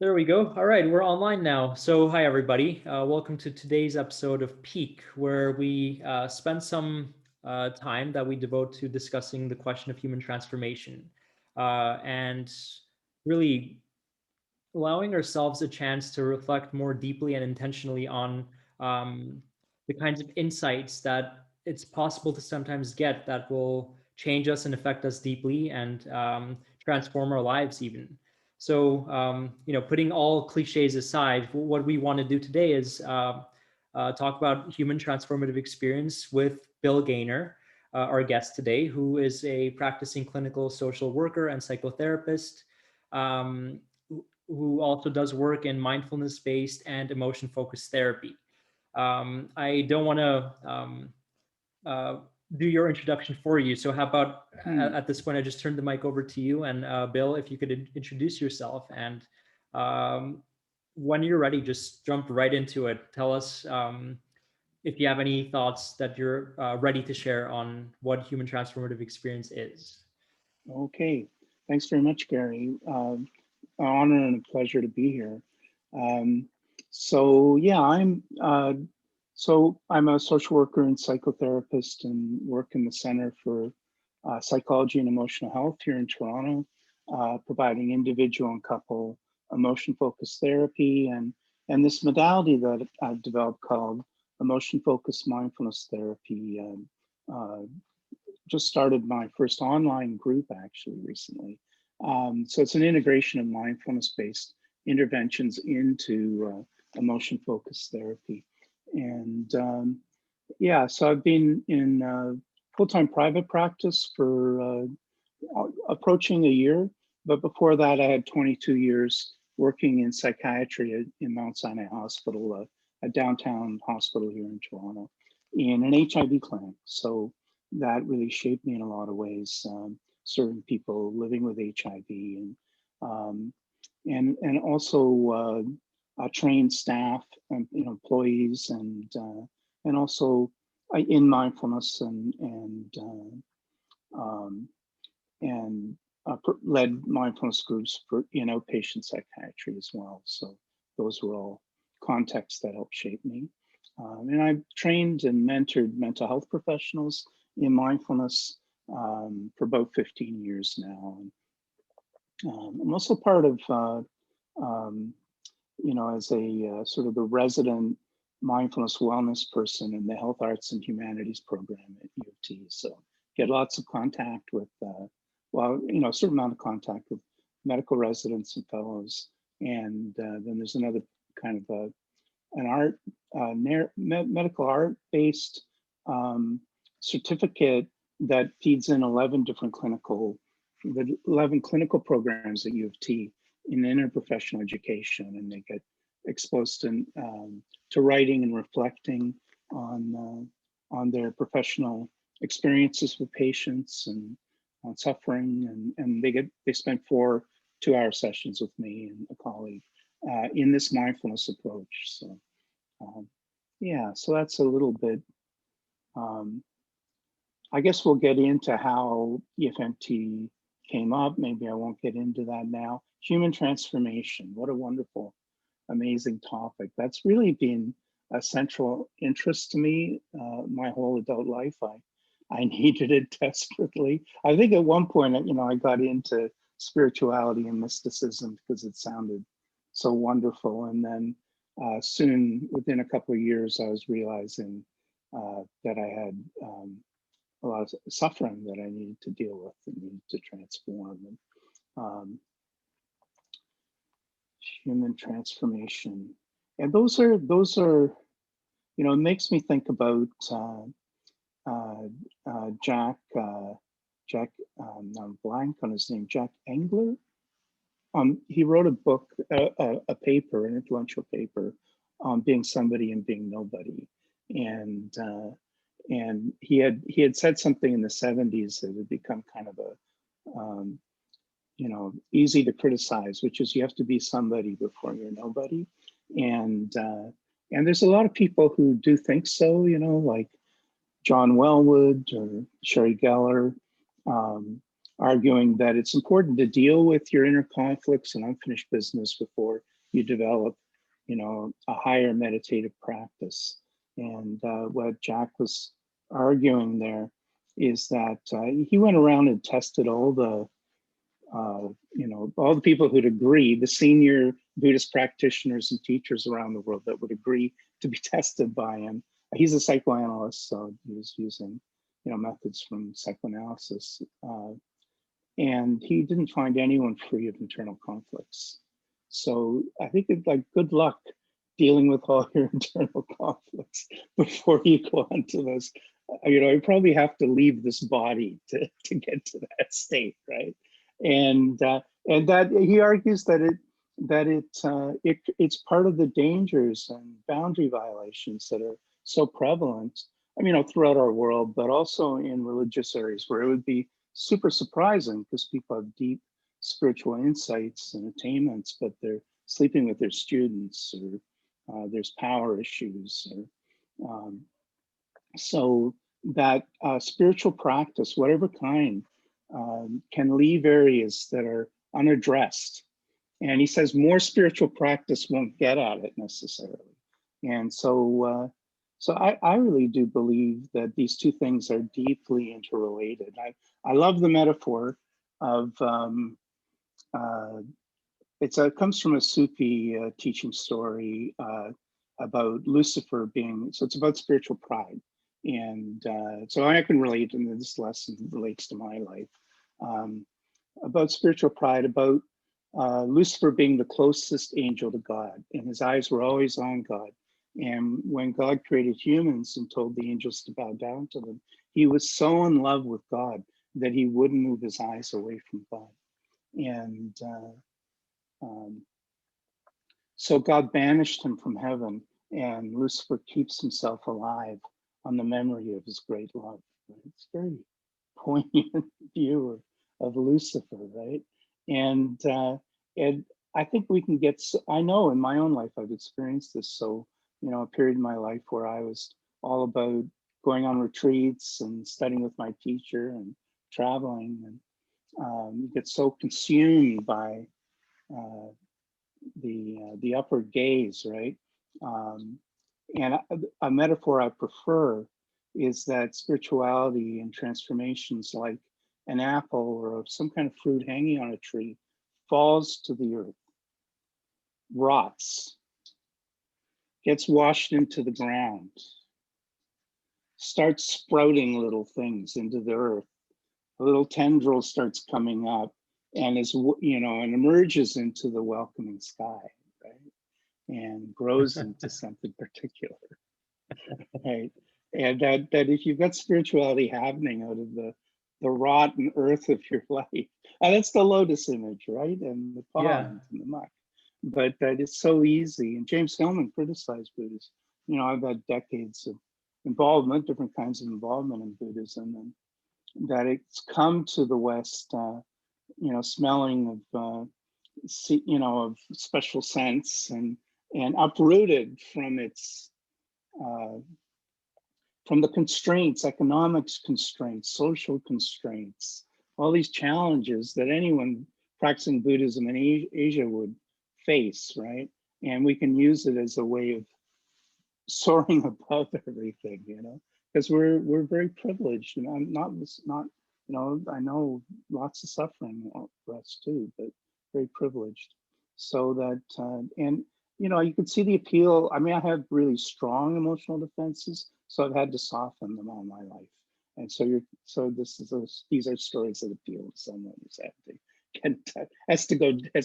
There we go. All right, we're online now. So hi, everybody. Welcome to today's episode of Peak, where we spend some time that we devote to discussing the question of human transformation and really allowing ourselves a chance to reflect more deeply and intentionally on um, the kinds of insights that it's possible to sometimes get that will change us and affect us deeply and transform our lives even. So, putting all cliches aside, what we want to do today is talk about human transformative experience with Bill Gayner, our guest today, who is a practicing clinical social worker and psychotherapist. Um, who also does work in mindfulness based and emotion focused therapy. I don't want to uh, do your introduction for you. So, how about at this point, I just turn the mic over to you. And Bill, if you could introduce yourself and um, when you're ready, just jump right into it. Tell us if you have any thoughts that you're ready to share on what human transformative experience is. Okay, thanks very much, Gary. An honor and a pleasure to be here. Um, so yeah, I'm a social worker and psychotherapist and work in the Center for Psychology and Emotional Health here in Toronto, providing individual and couple emotion-focused therapy and this modality that I've developed called emotion-focused mindfulness therapy. Uh, just started my first online group actually recently. So it's an integration of mindfulness-based interventions into emotion-focused therapy. And yeah, so I've been in full-time private practice for approaching a year, but before that I had 22 years working in psychiatry in Mount Sinai Hospital, a downtown hospital here in Toronto, in an HIV clinic. So that really shaped me in a lot of ways, serving people living with HIV um, and also trained staff and employees and also in mindfulness um, and led mindfulness groups for outpatient psychiatry as well. So those were all contexts that helped shape me. And I've trained and mentored mental health professionals in mindfulness for about 15 years now. And, I'm also part of, um, as a sort of the resident mindfulness wellness person in the Health Arts and Humanities program at U of T. So get lots of contact with, a certain amount of contact with medical residents and fellows. And then there's another kind of an art, medical art based certificate that feeds in 11 clinical programs at U of T in interprofessional education, and they get exposed to writing and reflecting on their professional experiences with patients and on suffering, and they spend 2-hour sessions with me and a colleague in this mindfulness approach. So yeah, so that's a little bit. I guess we'll get into how EFMT came up. Maybe I won't get into that now. Human transformation, what a wonderful, amazing topic. That's really been a central interest to me my whole adult life. I needed it desperately. I think at one point, I got into spirituality and mysticism because it sounded so wonderful. And then soon, within a couple of years, I was realizing that I had a lot of suffering that I needed to deal with and needed to transform. And human transformation, and those are it makes me think about Jack. I'm blank on his name. Jack Engler. He wrote a book, a paper, an influential paper on being somebody and being nobody, and he had said something in the 70s that had become kind of a easy to criticize, which is you have to be somebody before you're nobody, and there's a lot of people who do think so, like John Wellwood or Sherry Geller, arguing that it's important to deal with your inner conflicts and unfinished business before you develop, a higher meditative practice. And what Jack was arguing there is that he went around and tested all the all the people who'd agree, the senior Buddhist practitioners and teachers around the world that would agree to be tested by him. He's a psychoanalyst, so he was using, methods from psychoanalysis. And he didn't find anyone free of internal conflicts. So I think it's like good luck dealing with all your internal conflicts before you go on to those. You probably have to leave this body to get to that state, right? And that he argues that it's part of the dangers and boundary violations that are so prevalent. I mean, throughout our world, but also in religious areas where it would be super surprising because people have deep spiritual insights and attainments, but they're sleeping with their students, or there's power issues, or so that spiritual practice, whatever kind, can leave areas that are unaddressed. And he says more spiritual practice won't get at it necessarily. And so I really do believe that these two things are deeply interrelated. I love the metaphor of, it comes from a Sufi teaching story about Lucifer being, so it's about spiritual pride. And so I can relate, and this lesson relates to my life, about spiritual pride, about Lucifer being the closest angel to God, and his eyes were always on God. And when God created humans and told the angels to bow down to them, he was so in love with God that he wouldn't move his eyes away from God. And so God banished him from heaven, and Lucifer keeps himself alive on the memory of his great love. It's a very poignant view of Lucifer, right? And I think we can get, I know in my own life I've experienced this. So, a period in my life where I was all about going on retreats and studying with my teacher and traveling, and you get so consumed by the upward gaze, right? And a metaphor I prefer is that spirituality and transformations, like an apple or some kind of fruit hanging on a tree, falls to the earth, rots, gets washed into the ground, starts sprouting little things into the earth. A little tendril starts coming up and and emerges into the welcoming sky, right? And grows into something particular, right? And that if you've got spirituality happening out of the rotten earth of your life, and that's the lotus image, right? And the pond and the muck. But that it's so easy. And James Hillman criticized Buddhism. I've had decades of involvement, different kinds of involvement in Buddhism, and that it's come to the West, smelling of, of special sense, and uprooted from its from the constraints, economics constraints, social constraints, all these challenges that anyone practicing Buddhism in Asia would face, right? And we can use it as a way of soaring above everything, because we're very privileged, and I'm not, I know lots of suffering for us too, but very privileged. So that, and you can see the appeal. I mean, I have really strong emotional defenses, so I've had to soften them all my life. And so these are stories that appeal to someone who's has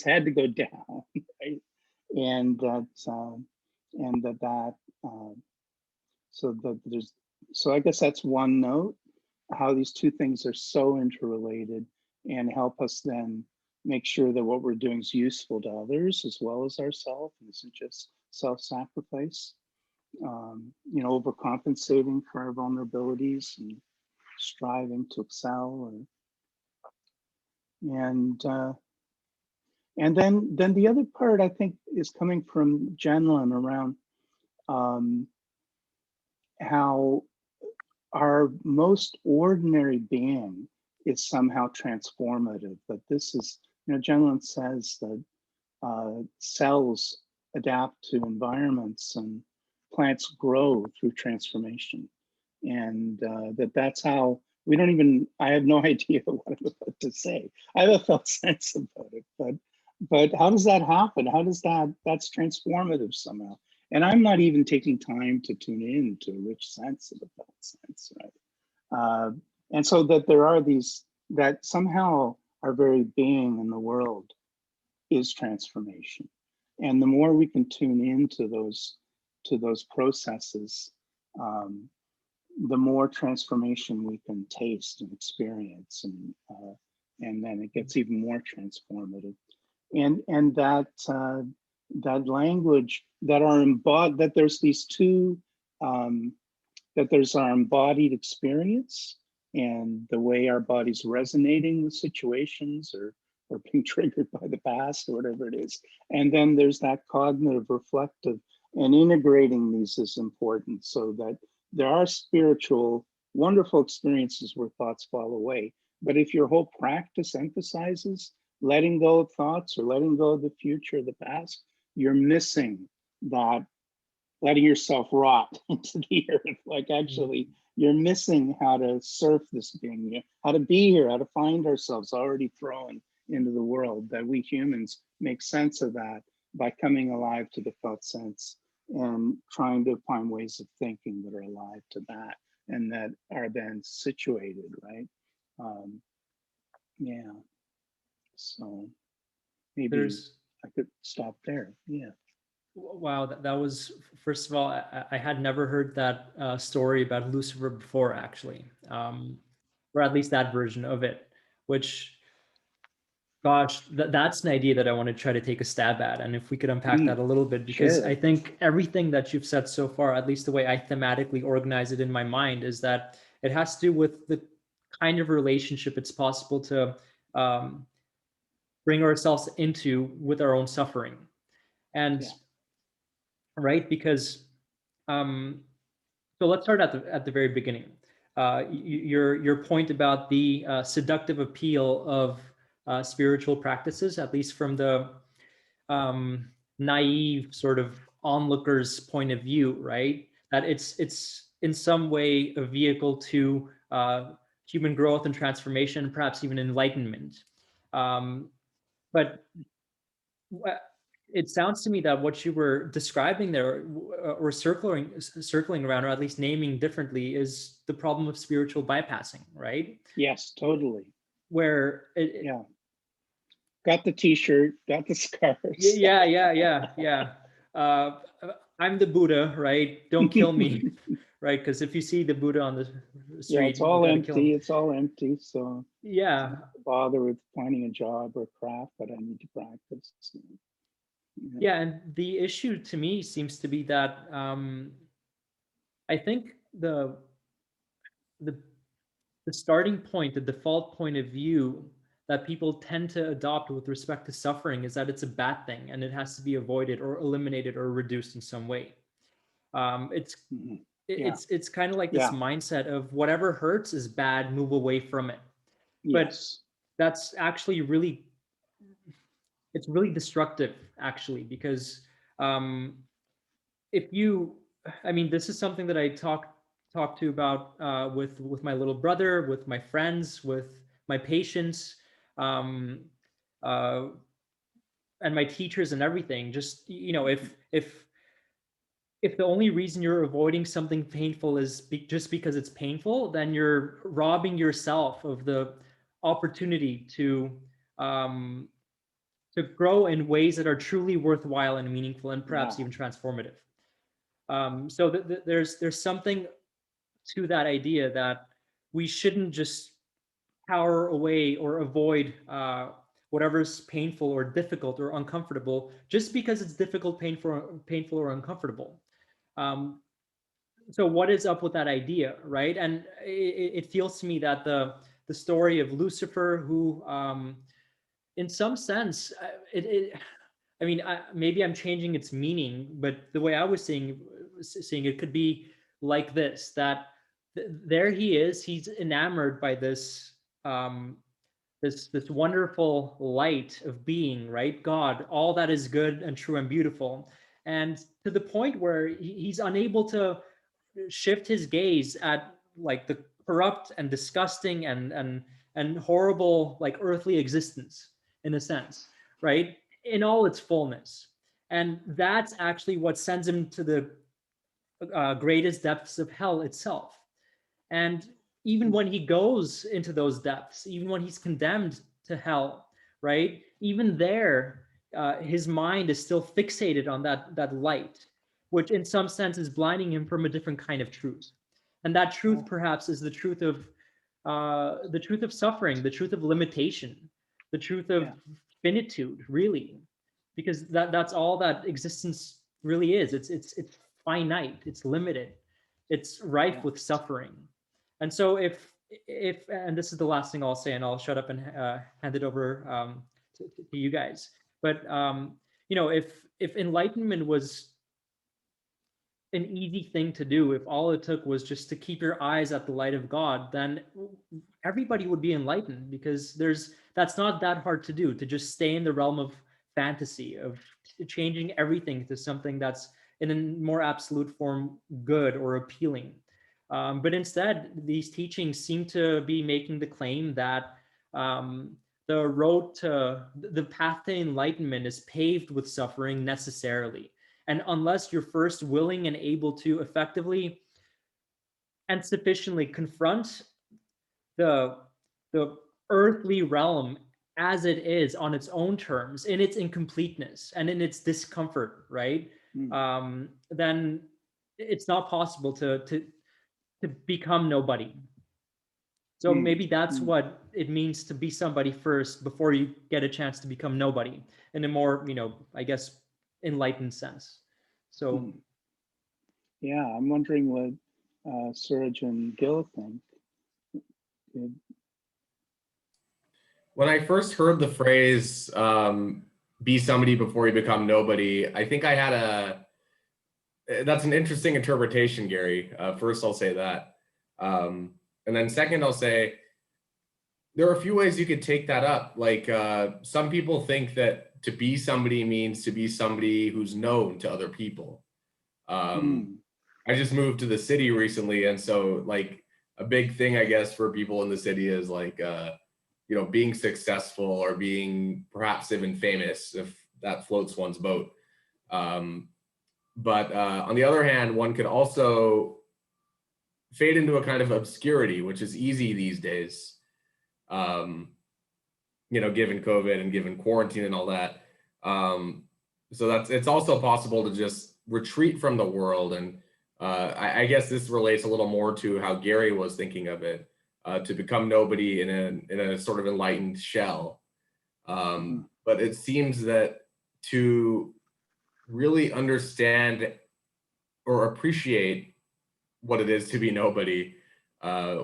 had to go down, right? And so I guess that's one note, how these two things are so interrelated and help us then make sure that what we're doing is useful to others as well as ourselves. It isn't just self-sacrifice, overcompensating for our vulnerabilities and striving to excel. And then the other part, I think, is coming from Jenlin around how our most ordinary being is somehow transformative. But this is, Jenlin says that cells adapt to environments and plants grow through transformation. And that's how we don't even, I have no idea what I'm about to say. I have a felt sense about it, but how does that happen? How does that's transformative somehow. And I'm not even taking time to tune in to a rich sense of the felt sense, right? And so that there are these, that somehow our very being in the world is transformation. And the more we can tune into those processes, the more transformation we can taste and experience, and then it gets even more transformative. And that language that are embodied, that there's these two, that there's our embodied experience and the way our body's resonating with situations or being triggered by the past or whatever it is. And then there's that cognitive, reflective, and integrating these is important, so that there are spiritual, wonderful experiences where thoughts fall away. But if your whole practice emphasizes letting go of thoughts or letting go of the future, the past, you're missing that, letting yourself rot into the earth. Like, actually, you're missing how to surf this being, how to be here, how to find ourselves already thrown into the world, that we humans make sense of that by coming alive to the felt sense and trying to find ways of thinking that are alive to that and that are then situated, right? Yeah. So maybe There's I could stop there. Yeah. Wow, that was, first of all, I had never heard that story about Lucifer before, actually, or at least that version of it, which, gosh, that's an idea that I want to try to take a stab at. And if we could unpack that a little bit, because Sure. I think everything that you've said so far, at least the way I thematically organize it in my mind, is that it has to do with the kind of relationship it's possible to um, bring ourselves into with our own suffering. And Yeah. right, because um, so let's start at the very beginning. Your point about the seductive appeal of spiritual practices, at least from the um, naive sort of onlooker's point of view, right? That it's in some way a vehicle to human growth and transformation, perhaps even enlightenment. But it sounds to me that what you were describing there, or circling around, or at least naming differently, is the problem of spiritual bypassing, right? Yes, totally. Where Yeah. Got the t-shirt, got the scars. yeah. Uh, I'm the Buddha, right? Don't kill me, right? Because if you see the Buddha on the Yeah, street, it's you all got to kill him. empty. It's all empty. So Yeah, not to bother with finding a job or craft, but I need to practice. Yeah. yeah. And the issue to me seems to be that I think the the starting point, the default point of view that people tend to adopt with respect to suffering is that it's a bad thing and it has to be avoided or eliminated or reduced in some way. Um, it's Mhm. Yeah. it's kind of like this Yeah. mindset of whatever hurts is bad, move away from it. But Yes. that's actually really, it's really destructive, actually, because um, if you, I mean, this is something that I talk to about with my little brother, with my friends, with my patients, um, uh, and my teachers and everything. Just, if the only reason you're avoiding something painful is just because it's painful, then you're robbing yourself of the opportunity um, to grow in ways that are truly worthwhile and meaningful and perhaps Yeah. even transformative. So there's something to that idea that we shouldn't just power away or avoid whatever's painful or difficult or uncomfortable just because it's difficult, painful or uncomfortable. Um, so what is up with that idea, right? And it feels to me that the story of Lucifer, who in some sense, I mean, maybe I'm changing its meaning, but the way I was seeing it could be like this: that there he is, he's enamored by this um, this wonderful light of being, right? God, all that is good and true and beautiful. And to the point where he's unable to shift his gaze at like the corrupt and disgusting and horrible like earthly existence in a sense, right? In all its fullness. And that's actually what sends him to the greatest depths of hell itself. And even when he goes into those depths, even when he's condemned to hell, right? Even there, his mind is still fixated on that light, which in some sense is blinding him from a different kind of truth. And that truth, perhaps, is the truth of suffering, the truth of limitation, the truth of finitude, really, because that's all that existence really is. It's finite, it's limited, it's rife with suffering. And so if and this is the last thing I'll say, and I'll shut up and hand it over to you guys. But if enlightenment was an easy thing to do, if all it took was just to keep your eyes at the light of God, then everybody would be enlightened, because that's not that hard to do, to just stay in the realm of fantasy, of changing everything to something that's in a more absolute form good or appealing. But instead, these teachings seem to be making the claim that the path to enlightenment is paved with suffering necessarily. And unless you're first willing and able to effectively and sufficiently confront the the earthly realm as it is on its own terms, in its incompleteness and in its discomfort, right? Then it's not possible to become nobody. So maybe that's what it means to be somebody first before you get a chance to become nobody, in a more, I guess, enlightened sense. So yeah, I'm wondering what Suraj and Gil think. When I first heard the phrase "be somebody before you become nobody," I think I had that's an interesting interpretation, Gary. First, I'll say that. And then second, I'll say there are a few ways you could take that up. Like some people think that to be somebody means to be somebody who's known to other people. I just moved to the city recently, and so like a big thing, I guess, for people in the city is like, being successful or being perhaps even famous, if that floats one's boat. But on the other hand, one could also fade into a kind of obscurity, which is easy these days, given COVID and given quarantine and all that. So it's also possible to just retreat from the world. And I guess this relates a little more to how Gary was thinking of it, to become nobody in a sort of enlightened shell. But it seems that to really understand or appreciate what it is to be nobody,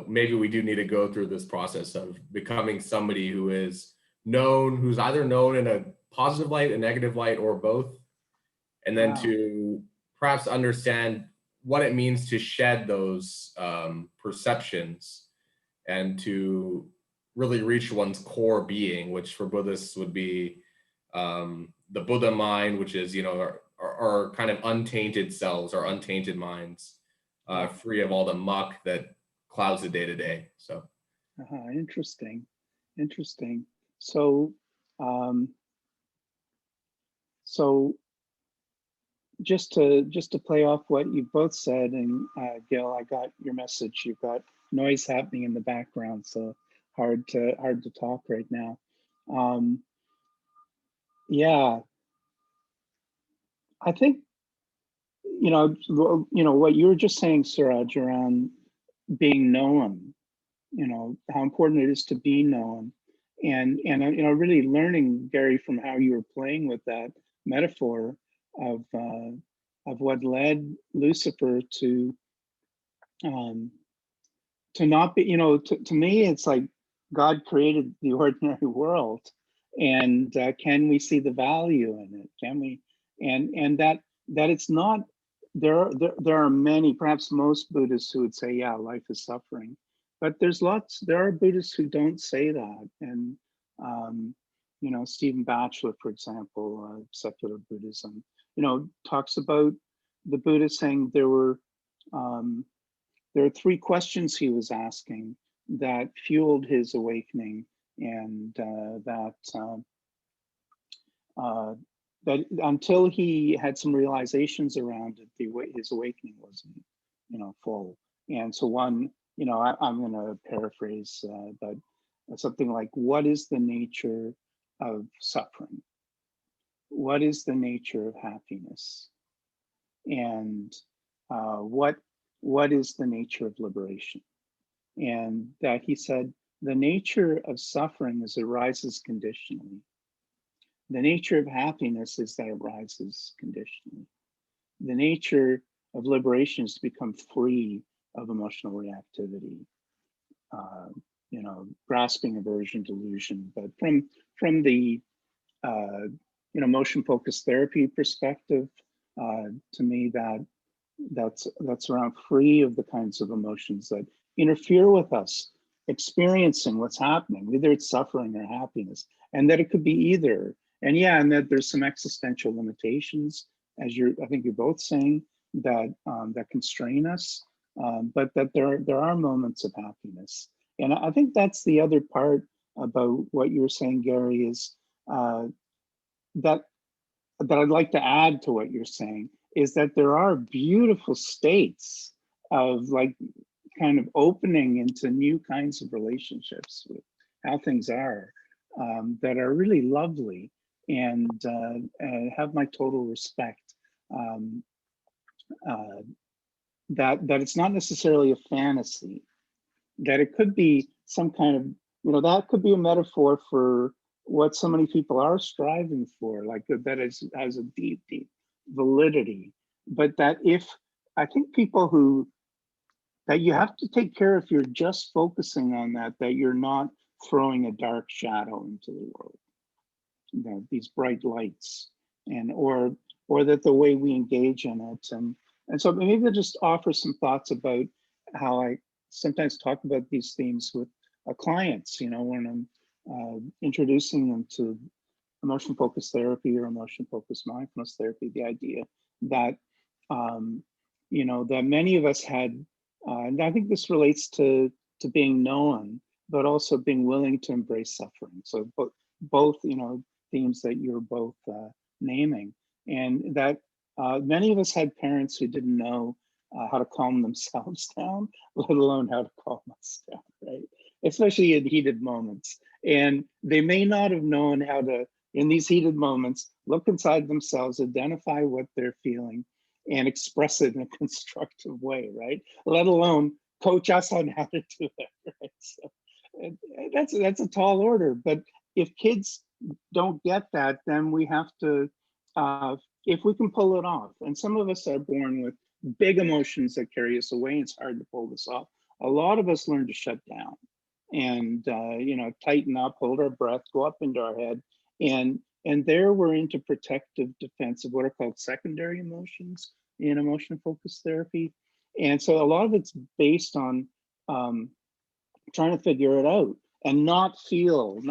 maybe we do need to go through this process of becoming somebody who is known, who's either known in a positive light, a negative light, or both, and then to perhaps understand what it means to shed those perceptions and to really reach one's core being, which for Buddhists would be the Buddha mind, which is, our kind of untainted selves, our untainted minds, free of all the muck that clouds the day to day. So, Interesting. So just to play off what you both said, and Gil, I got your message. You've got noise happening in the background, so hard to talk right now. Yeah, I think what you were just saying, Suraj, around being known. How important it is to be known, and really learning, Gary, from how you were playing with that metaphor of what led Lucifer to not be, to me, it's like God created the ordinary world, and can we see the value in it? Can we, and that it's not, there are many, perhaps most Buddhists who would say, yeah, life is suffering, but there are Buddhists who don't say that, and You know, Stephen Batchelor, for example, secular Buddhism, you know, talks about the Buddha saying there are 3 questions he was asking that fueled his awakening, and that until he had some realizations around it, his awakening wasn't, you know, full. And so one, you know, I'm going to paraphrase, but something like, what is the nature of suffering? What is the nature of happiness? And what is the nature of liberation? And that he said, the nature of suffering is it arises conditionally. The nature of happiness is that it arises conditionally. The nature of liberation is to become free of emotional reactivity, you know, grasping, aversion, delusion. But from the you know, motion focused therapy perspective, to me that's around free of the kinds of emotions that interfere with us experiencing what's happening, whether it's suffering or happiness, and that it could be either. And yeah, and that there's some existential limitations, as I think you're both saying, that that constrain us, but that there are moments of happiness. And I think that's the other part about what you were saying, Gary, is that I'd like to add to what you're saying is that there are beautiful states of like kind of opening into new kinds of relationships with how things are, that are really lovely and have my total respect. That it's not necessarily a fantasy, that it could be some kind of, you know, that could be a metaphor for what so many people are striving for, like that has a deep validity. But that if, I think people that you have to take care if you're just focusing on that you're not throwing a dark shadow into the world, you know, these bright lights, and or that the way we engage in it. And so maybe I'll just offer some thoughts about how I sometimes talk about these themes with clients, you know, when I'm introducing them to emotion focused therapy or emotion focused mindfulness therapy, the idea that, you know, that many of us had, and I think this relates to being known, but also being willing to embrace suffering. So both, you know, themes that you're both naming, and that many of us had parents who didn't know how to calm themselves down, let alone how to calm us down, right? Especially in heated moments. And they may not have known how to, in these heated moments, look inside themselves, identify what they're feeling, and express it in a constructive way, right? Let alone coach us on how to do it, right? So that's a tall order. But if kids don't get that, then we have to, if we can pull it off, and some of us are born with big emotions that carry us away, it's hard to pull this off. A lot of us learn to shut down and you know, tighten up, hold our breath, go up into our head, and there we're into protective defense of what are called secondary emotions in emotion focused therapy. And so a lot of it's based on trying to figure it out and not feel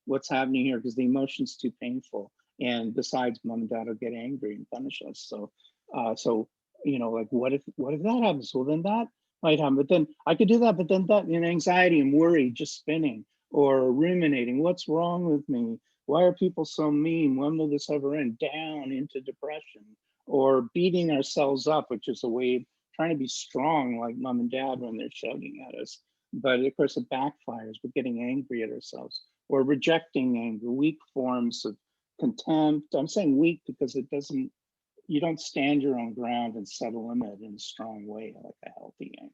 what's happening here because the emotion's too painful. And besides, mom and dad will get angry and punish us. So, so you know, like what if that happens? Well, then that might happen. But then I could do that. But then that, you know, anxiety and worry just spinning or ruminating. What's wrong with me? Why are people so mean? When will this ever end? Down into depression, or beating ourselves up, which is a way of trying to be strong like mom and dad when they're shouting at us. But of course it backfires. We're getting angry at ourselves or rejecting anger, weak forms of contempt. I'm saying weak because it doesn't, you don't stand your own ground and set a limit in a strong way like a healthy anger.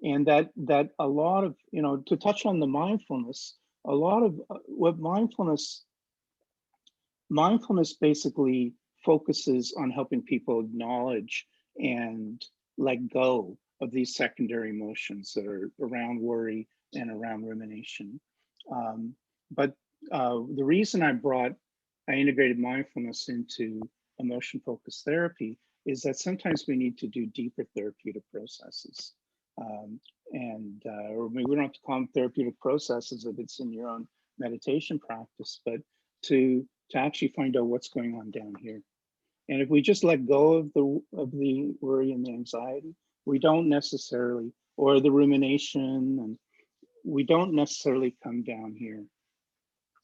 And that a lot of, you know, to touch on the mindfulness, a lot of what mindfulness basically focuses on helping people acknowledge and let go of these secondary emotions that are around worry and around rumination. But the reason I integrated mindfulness into emotion focused therapy is that sometimes we need to do deeper therapeutic processes. or maybe we don't have to call them therapeutic processes if it's in your own meditation practice, but to actually find out what's going on down here. And if we just let go of the worry and the anxiety, we don't necessarily, or the rumination, and we don't necessarily come down here.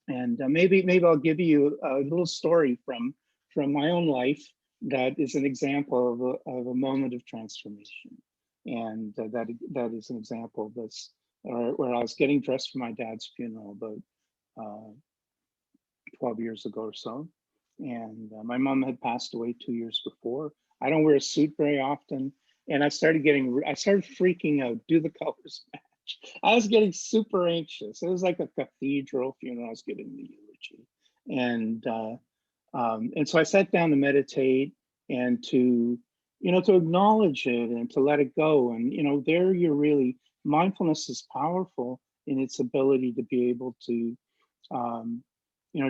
And maybe I'll give you a little story from my own life that is an example of a moment of transformation. And that is an of this, where I was getting dressed for my dad's funeral about 12 years ago or so. And my mom had passed away 2 years before. I don't wear a suit very often. And I started freaking out. Do the colors match? I was getting super anxious. It was like a cathedral funeral. I was giving the eulogy. And so I sat down to meditate and to acknowledge it and to let it go. And, there you're really, mindfulness is powerful in its ability to be able to,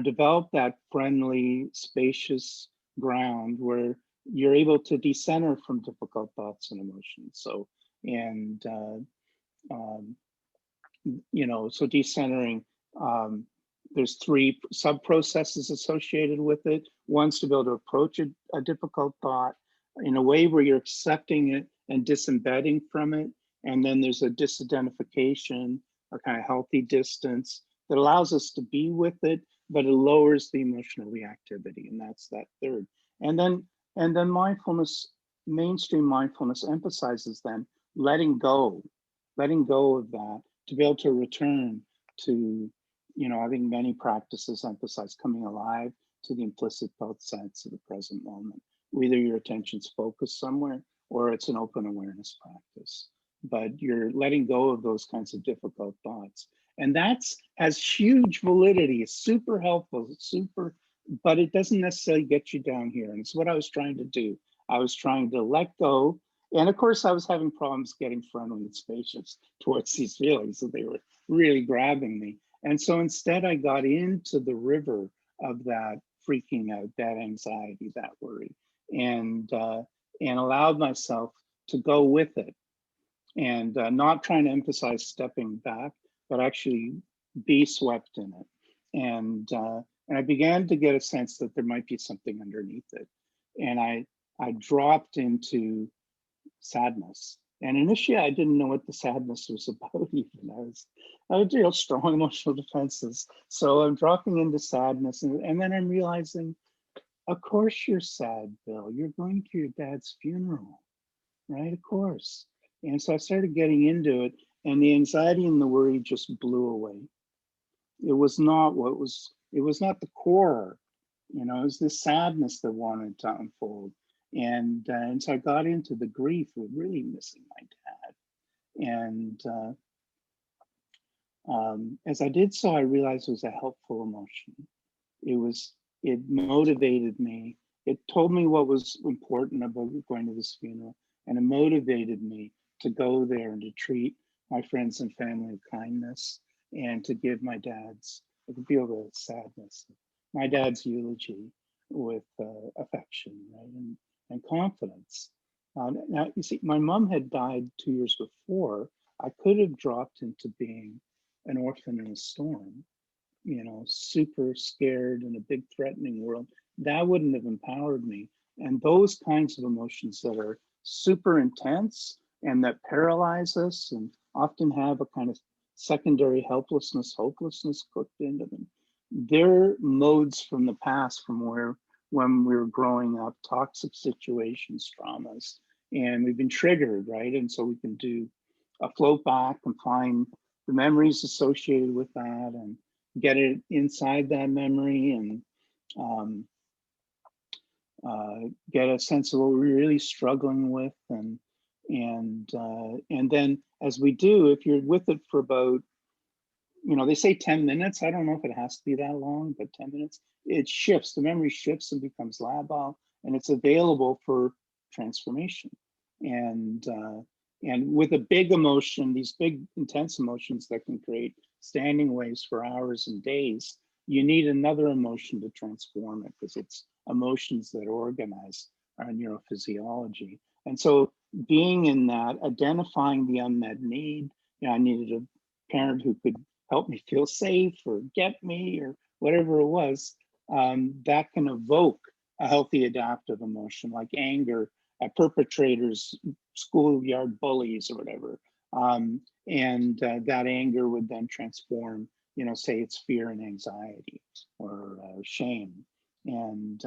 develop that friendly, spacious ground where you're able to decenter from difficult thoughts and emotions. So, so decentering, there's 3 sub-processes associated with it. One's to be able to approach a difficult thought in a way where you're accepting it and disembedding from it. And then there's a disidentification, a kind of healthy distance that allows us to be with it, but it lowers the emotional reactivity. And that's that 3rd. And then mindfulness, mainstream mindfulness emphasizes then letting go of that to be able to return to, I think many practices emphasize coming alive to the implicit felt sense of the present moment. Either your attention's focused somewhere or it's an open awareness practice, but you're letting go of those kinds of difficult thoughts. And has huge validity. It's super helpful, but it doesn't necessarily get you down here. And it's what I was trying to do. I was trying to let go. And of course, I was having problems getting friendly and spacious towards these feelings, so they were really grabbing me. And so instead, I got into the river of that freaking out, that anxiety, that worry, and allowed myself to go with it, and not trying to emphasize stepping back, but actually be swept in it. And I began to get a sense that there might be something underneath it. And I dropped into sadness. And initially, I didn't know what the sadness was about even. I was strong emotional defenses. So I'm dropping into sadness. And then I'm realizing, of course you're sad, Bill. You're going to your dad's funeral, right? Of course. And so I started getting into it, and the anxiety and the worry just blew away. It was not the core, it was this sadness that wanted to unfold. And so I got into the grief of really missing my dad. And as I did so, I realized it was a helpful emotion. It motivated me. It told me what was important about going to this funeral, and it motivated me to go there and to treat my friends and family with kindness, and to give I could feel the sadness, my dad's eulogy with affection, right, and confidence. Now, you see, my mom had died 2 years before. I could have dropped into being an orphan in a storm, super scared in a big threatening world. That wouldn't have empowered me. And those kinds of emotions that are super intense and that paralyze us and often have a kind of secondary helplessness, hopelessness cooked into them, they're modes from the past, from when we were growing up, toxic situations, traumas, and we've been triggered, right? And so we can do a float back and find the memories associated with that and get it inside that memory, and get a sense of what we're really struggling with, and then as we do, if you're with it for about, they say 10 minutes. I don't know if it has to be that long, but 10 minutes, it shifts. The memory shifts and becomes labile, and it's available for transformation. And with a big emotion, these big intense emotions that can create standing waves for hours and days, you need another emotion to transform it, because it's emotions that organize our neurophysiology. And so being in that, identifying the unmet need. You know, I needed a parent who could help me feel safe or get me or whatever it was. That can evoke a healthy adaptive emotion like anger at perpetrators, schoolyard bullies or whatever. That anger would then transform, you know, say it's fear and anxiety or shame. And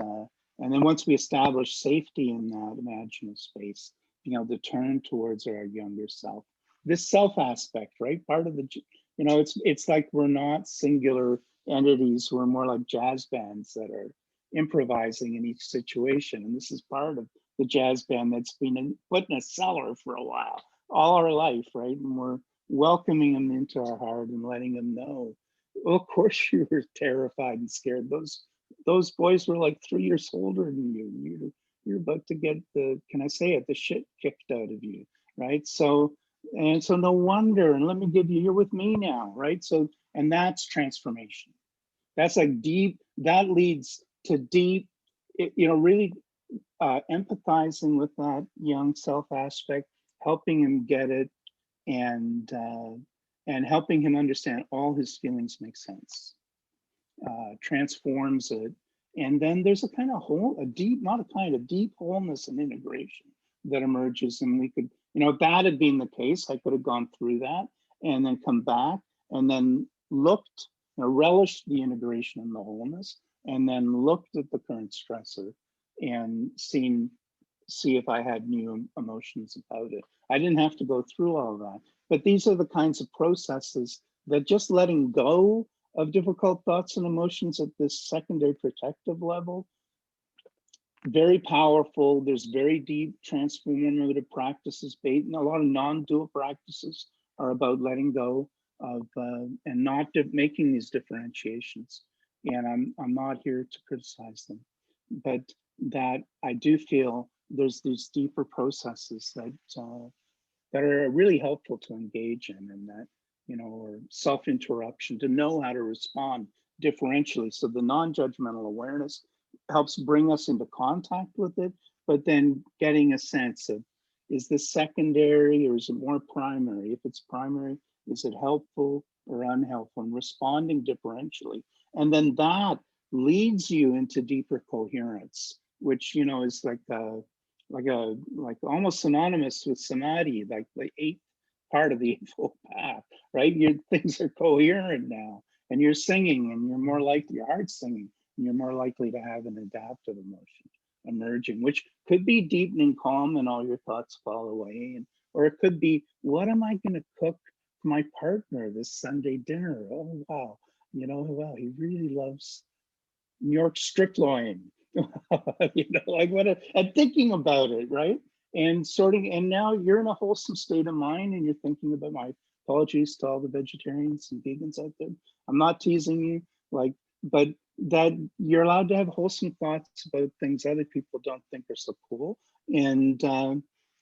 then once we establish safety in that imaginative space, being able to turn towards our younger self. This self aspect, right? Part of the, you know, it's like we're not singular entities. We're more like jazz bands that are improvising in each situation. And this is part of the jazz band that's been put in a cellar for a while, all our life, right? And we're welcoming them into our heart and letting them know, well, of course you were terrified and scared. Those boys were like 3 years older than you. You're about to get the, can I say it, the shit kicked out of you, right? So no wonder, and let me give you, you're with me now, right? So, and that's transformation. That's like deep, that leads to deep, you know, really empathizing with that young self aspect, helping him get it, and helping him understand all his feelings make sense, transforms it. And then there's a kind of whole, a deep, not a kind of deep wholeness and integration that emerges. And we could, you know, if that had been the case, I could have gone through that and then come back and then looked, you know, relished the integration and the wholeness, and then looked at the current stressor and see if I had new emotions about it. I didn't have to go through all that, but these are the kinds of processes that just letting go of difficult thoughts and emotions at this secondary protective level, very powerful. There's very deep transformative practices, and a lot of non-dual practices are about letting go of and not making these differentiations. And I'm not here to criticize them, but that I do feel there's these deeper processes that are really helpful to engage in, and that, you know, or self-interruption, to know how to respond differentially. So the non-judgmental awareness helps bring us into contact with it, but then getting a sense of, is this secondary or is it more primary? If it's primary, is it helpful or unhelpful? And responding differentially. And then that leads you into deeper coherence, which, you know, is like almost synonymous with samadhi, like the eighth part of the Eightfold Path, right? Things are coherent now, and you're singing, and you're more likely, your heart's singing, and you're more likely to have an adaptive emotion emerging, which could be deepening calm and all your thoughts fall away, or it could be, what am I going to cook for my partner this Sunday dinner? Oh wow, you know, wow, he really loves New York strip loin. You know, like and thinking about it, right? And sorting, and now you're in a wholesome state of mind, and you're thinking about, my apologies to all the vegetarians and vegans out there. I'm not teasing you, like, but that you're allowed to have wholesome thoughts about things other people don't think are so cool. And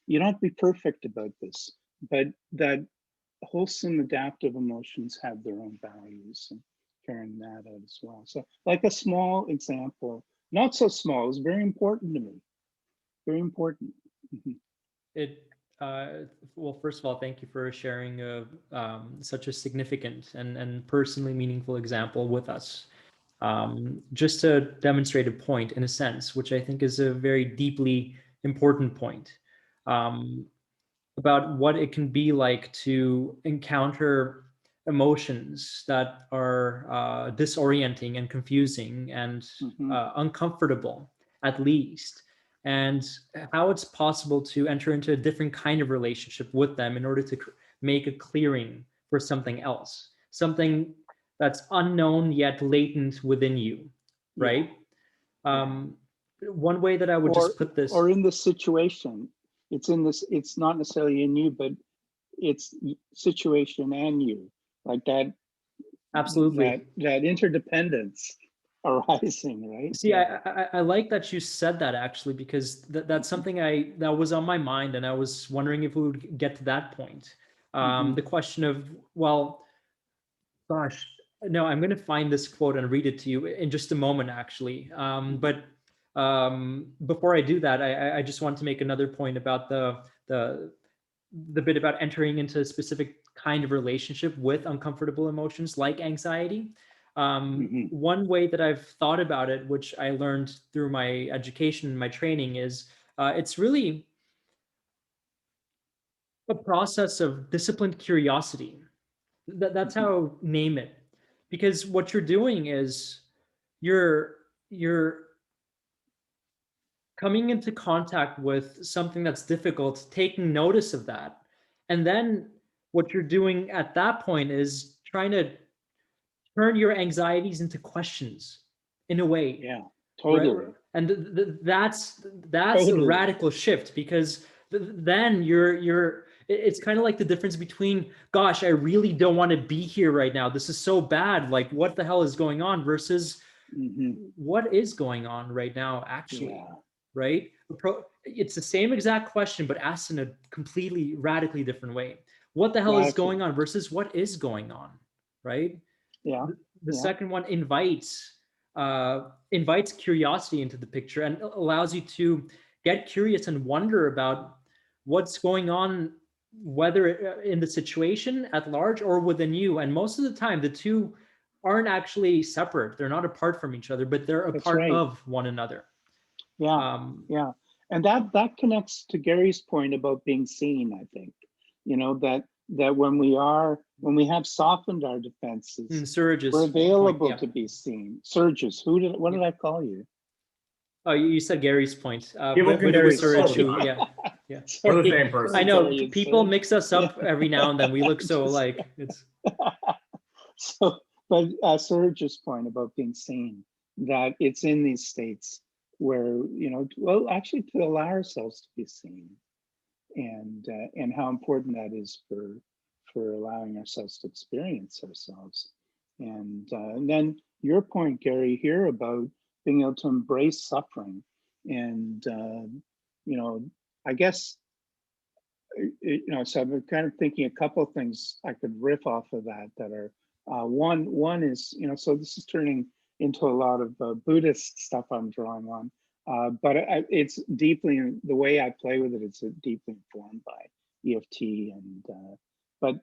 you don't have to be perfect about this, but that wholesome adaptive emotions have their own values, and carrying that out as well. So like a small example, not so small, is very important to me. Very important. It well, first of all, thank you for sharing such a significant and personally meaningful example with us. Just to demonstrate a point, in a sense, which I think is a very deeply important point, about what it can be like to encounter emotions that are disorienting and confusing and uncomfortable, at least, and how it's possible to enter into a different kind of relationship with them in order to make a clearing for something else, something that's unknown yet latent within you, right? One way that I would just put this, or in this situation, it's not necessarily in you, but it's situation and you, like that. Absolutely. That interdependence arising, right? See, I like that you said that, actually, because that's something that was on my mind, and I was wondering if we would get to that point. The question of, well, gosh, no, I'm going to find this quote and read it to you in just a moment, actually. But before I do that, I just want to make another point about the the bit about entering into a specific kind of relationship with uncomfortable emotions like anxiety. One way that I've thought about it, which I learned through my education and my training, is it's really a process of disciplined curiosity. That's how I name it. Because what you're doing is you're coming into contact with something that's difficult, taking notice of that. And then what you're doing at that point is trying to turn your anxieties into questions in a way. Yeah, totally. Right? And that's Totally. a radical shift, because then it's kind of like the difference between, gosh, I really don't want to be here right now. This is so bad. Like, what the hell is going on? Versus what is going on right now, actually. Yeah. Right? It's the same exact question, but asked in a completely radically different way. What the hell is going on versus what is going on, right? Yeah. The second one invites curiosity into the picture and allows you to get curious and wonder about what's going on, whether in the situation at large or within you. And most of the time, the two aren't actually separate. They're not apart from each other, but they're a part of one another. Yeah, yeah. And that connects to Gary's point about being seen, I think. You know, that when we have softened our defenses, Surges, we're available to be seen. Surges. What did I call you? Oh, you said Gary's point. Gary's surge, yeah. We're the same person. I know people mix us up every now and then. We look so alike. It's so, but Surge's point about being seen, that it's in these states where, you know, well, actually to allow ourselves to be seen, and how important that is for allowing ourselves to experience ourselves. And then your point, Gary, here about being able to embrace suffering. And, you know, I guess, you know, so I've been kind of thinking a couple of things I could riff off of that are, one is, you know, so this is turning into a lot of Buddhist stuff I'm drawing on. But it's deeply, the way I play with it, it's deeply informed by EFT but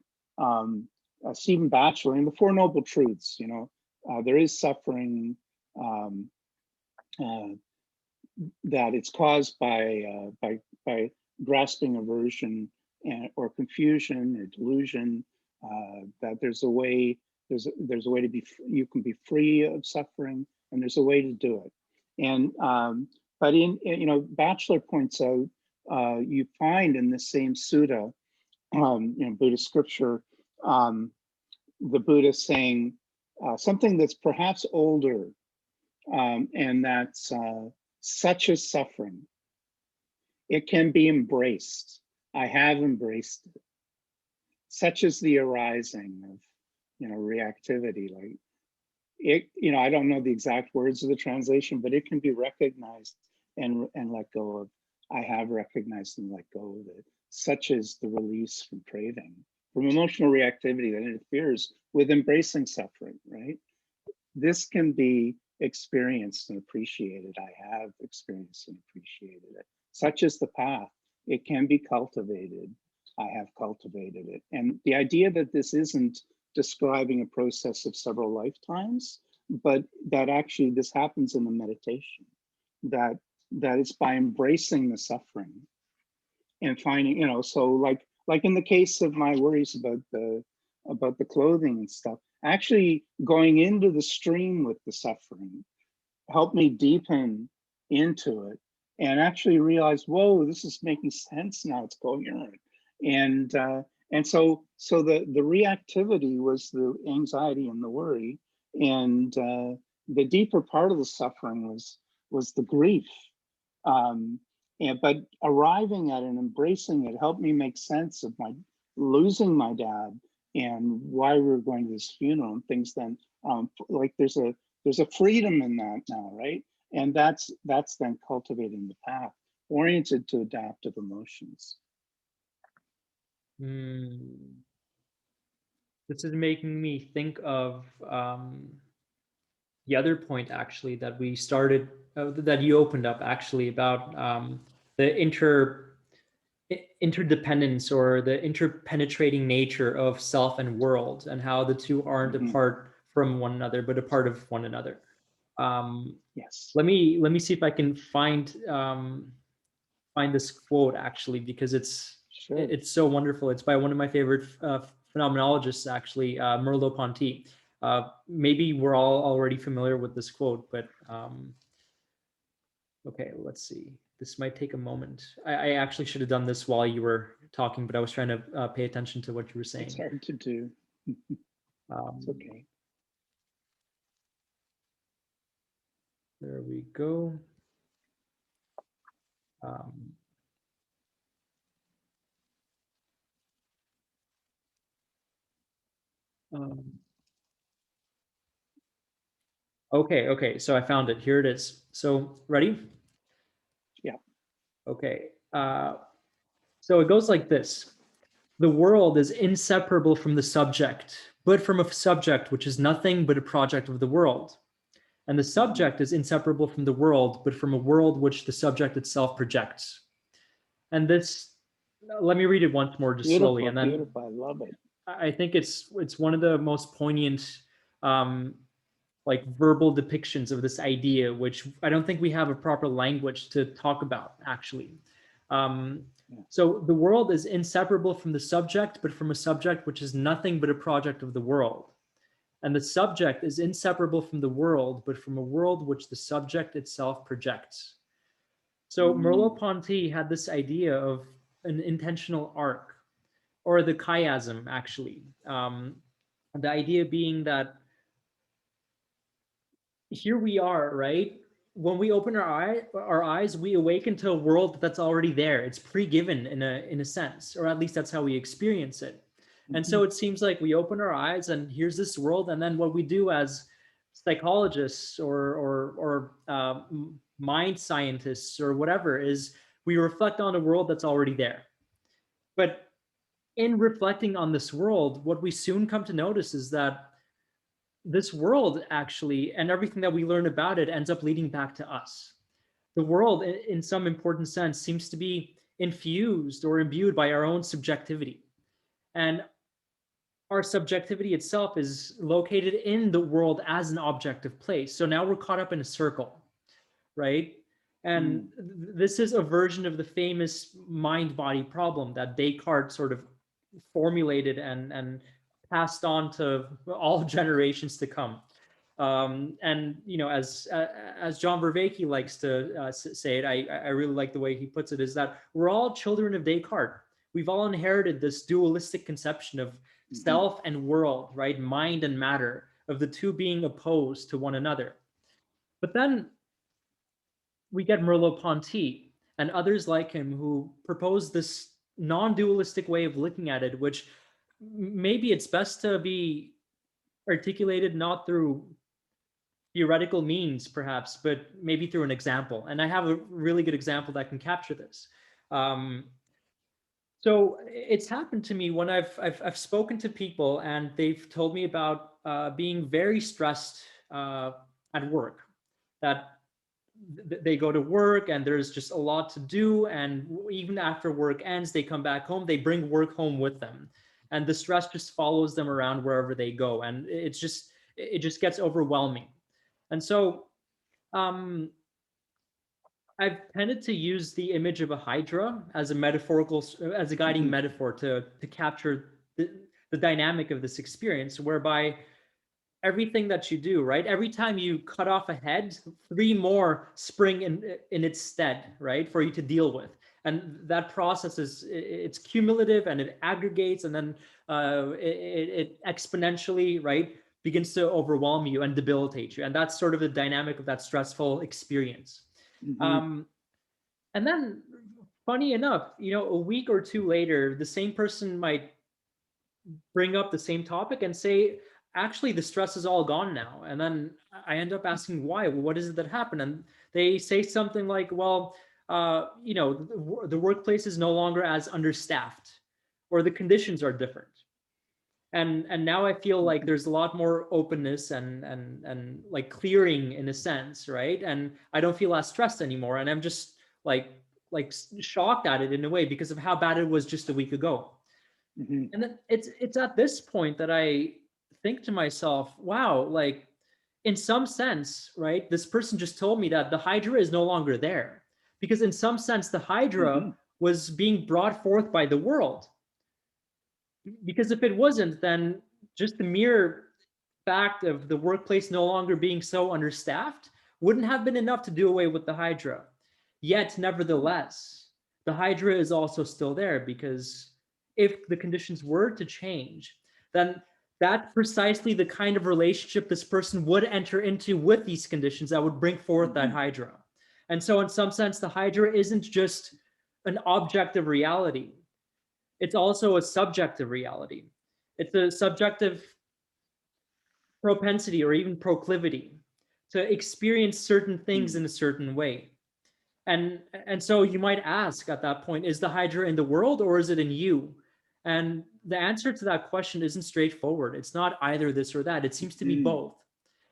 Stephen Batchelor in the Four Noble Truths, you know, there is suffering that it's caused by grasping aversion or confusion or delusion. That there's a way to be, you can be free of suffering, and there's a way to do it. And but you know, Batchelor points out, you find in the same sutta, you know, Buddhist scripture, the Buddha saying something that's perhaps older, and that's such as suffering. It can be embraced. I have embraced it. Such as the arising of, you know, reactivity, like it, you know, I don't know the exact words of the translation, but it can be recognized and let go of. I have recognized and let go of it. Such as the release from craving, from emotional reactivity that interferes with embracing suffering, right? This can be experienced and appreciated. I have experienced and appreciated it. Such is the path. It can be cultivated. I have cultivated it. And the idea that this isn't describing a process of several lifetimes, but that actually this happens in the meditation, that it's by embracing the suffering and finding, you know, so like in the case of my worries about the clothing and stuff, actually going into the stream with the suffering helped me deepen into it and actually realize, whoa, this is making sense now, it's coherent. And so the reactivity was the anxiety and the worry, and the deeper part of the suffering was the grief. But arriving at and embracing it helped me make sense of my losing my dad and why we were going to this funeral and things. Then like there's a freedom in that now, right? And that's then cultivating the path oriented to adaptive emotions. This is making me think of the other point actually that we started, that you opened up actually about the interdependence or the interpenetrating nature of self and world, and how the two aren't apart from one another, but a part of one another. Yes. Let me see if I can find this quote actually, because Sure. it's so wonderful. It's by one of my favorite phenomenologists, actually, Merleau-Ponty. Maybe we're all already familiar with this quote, but okay, let's see. This might take a moment. I actually should have done this while you were talking, but I was trying to pay attention to what you were saying. It's hard to do. It's okay. There we go. Okay, so I found it. Here it is. So ready? Yeah. Okay. So it goes like this. The world is inseparable from the subject, but from a subject which is nothing but a project of the world. And the subject is inseparable from the world, but from a world which the subject itself projects. And this, let me read it once more, just Beautiful, slowly, and then beautiful. I love it. I think it's one of the most poignant like verbal depictions of this idea, which I don't think we have a proper language to talk about, actually. So the world is inseparable from the subject, but from a subject which is nothing but a project of the world. And the subject is inseparable from the world, but from a world which the subject itself projects. So Merleau-Ponty had this idea of an intentional arc, or the chiasm, actually. The idea being that here we are, right? When we open our eyes, we awaken to a world that's already there. It's pre-given in a sense, or at least that's how we experience it. And so it seems like we open our eyes and here's this world, and then what we do as psychologists or mind scientists or whatever is we reflect on a world that's already there. But in reflecting on this world, what we soon come to notice is that this world actually, and everything that we learn about it, ends up leading back to us. The world, in some important sense, seems to be infused or imbued by our own subjectivity. And our subjectivity itself is located in the world as an objective place. So now we're caught up in a circle, right? And this is a version of the famous mind-body problem that Descartes sort of formulated and passed on to all generations to come. And you know, as John Vervaeke likes to say it, I really like the way he puts it, is that we're all children of Descartes. We've all inherited this dualistic conception of self and world, right? Mind and matter, of the two being opposed to one another. But then we get Merleau-Ponty and others like him who propose this non-dualistic way of looking at it, which maybe it's best to be articulated not through theoretical means, perhaps, but maybe through an example. And I have a really good example that can capture this. So it's happened to me when I've spoken to people and they've told me about being very stressed at work, that they go to work and there's just a lot to do, and even after work ends, they come back home, they bring work home with them, and the stress just follows them around wherever they go, and it just gets overwhelming. And so I've tended to use the image of a hydra as a metaphorical, as a guiding metaphor to capture the dynamic of this experience, whereby everything that you do, right? Every time you cut off a head, 3 more spring in its stead, right? For you to deal with. And that process it's cumulative and it aggregates, and then it exponentially, right, begins to overwhelm you and debilitate you. And that's sort of the dynamic of that stressful experience. And then, funny enough, you know, a week or 2 later, the same person might bring up the same topic and say, actually, the stress is all gone now. And then I end up asking why. What is it that happened? And they say something like, well, you know, the workplace is no longer as understaffed, or the conditions are different. And now I feel like there's a lot more openness and like clearing in a sense, right? And I don't feel as stressed anymore. And I'm just like like shocked at it in a way because of how bad it was just a week ago. Mhm. And then it's at this point that I think to myself, wow, like in some sense, right, this person just told me that the Hydra is no longer there. Because in some sense, the Hydra Mhm. was being brought forth by the world. Because if it wasn't, then just the mere fact of the workplace no longer being so understaffed wouldn't have been enough to do away with the Hydra. Yet, nevertheless, the Hydra is also still there because if the conditions were to change, then that's precisely the kind of relationship this person would enter into with these conditions that would bring forth that Mhm. Hydra. And so, in some sense, the Hydra isn't just an objective reality, it's also a subjective reality. It's a subjective propensity or even proclivity to experience certain things Mhm. in a certain way. And so you might ask at that point, is the Hydra in the world or is it in you? And the answer to that question isn't straightforward. It's not either this or that. It seems to be Mhm. both.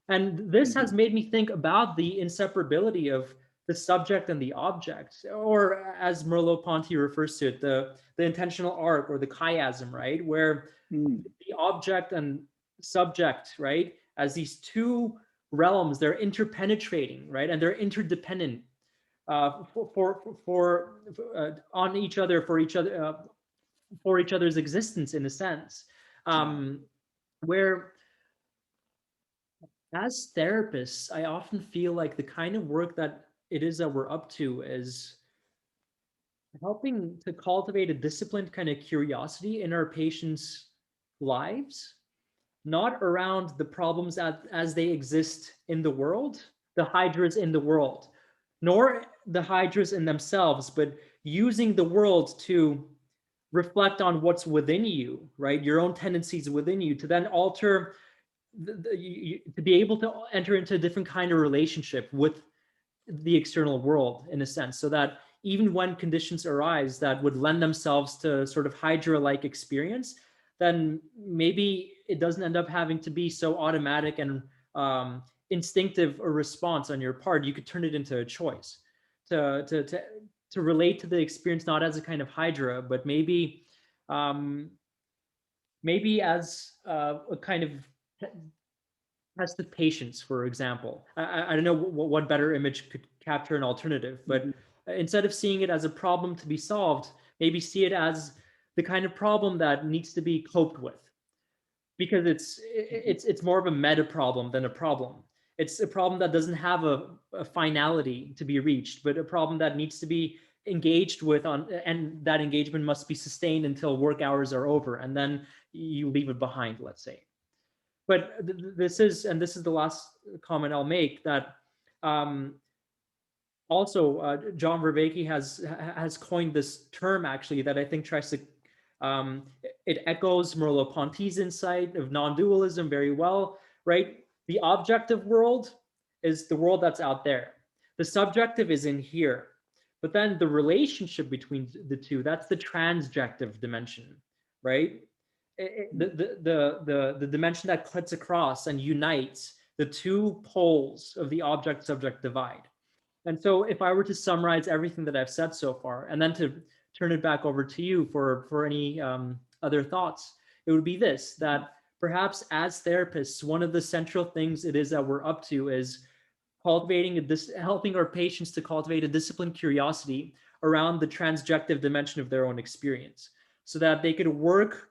And this has Mhm. made me think about the inseparability of the subject and the object, or as Merleau-Ponty refers to it, the intentional arc or the chiasm, right? Where Mhm. the object and subject, right, as these two realms, they're interpenetrating, right, and they're interdependent on each other for each other's existence in a sense, Yeah. um, where as therapists, I often feel like the kind of work that it is that we're up to is helping to cultivate a disciplined kind of curiosity in our patients' lives, not around the problems as they exist in the world, the hydras in the world, nor the hydras in themselves, but using the world to reflect on what's within you, right? Your own tendencies within you to then alter, to be able to enter into a different kind of relationship with the external world in a sense, so that even when conditions arise that would lend themselves to sort of hydra-like experience, then maybe it doesn't end up having to be so automatic and instinctive a response on your part. You could turn it into a choice to relate to the experience not as a kind of hydra, but um, maybe as a kind of test of patience, for example. I don't know what better image could capture an alternative, but Mhm. instead of seeing it as a problem to be solved, maybe see it as the kind of problem that needs to be coped with, because Mhm. it's more of a meta problem than a problem. It's a problem that doesn't have a finality to be reached, but a problem that needs to be engaged with on, and that engagement must be sustained until work hours are over, and then you leave it behind, let's say. But this is, and this is the last comment I'll make, that um, also John Vervaeke has coined this term actually that I think tries to it echoes Merleau-Ponty's insight of non-dualism very well, right? The objective world is the world that's out there. The subjective is in here. But then the relationship between the two, that's the transjective dimension, right? The dimension that cuts across and unites the two poles of the object-subject divide. And so if I were to summarize everything that I've said so far, and then to turn it back over to you for any other thoughts, it would be this, that perhaps as therapists, one of the central things it is that we're up to is helping our patients to cultivate a disciplined curiosity around the transjective dimension of their own experience, so that they could work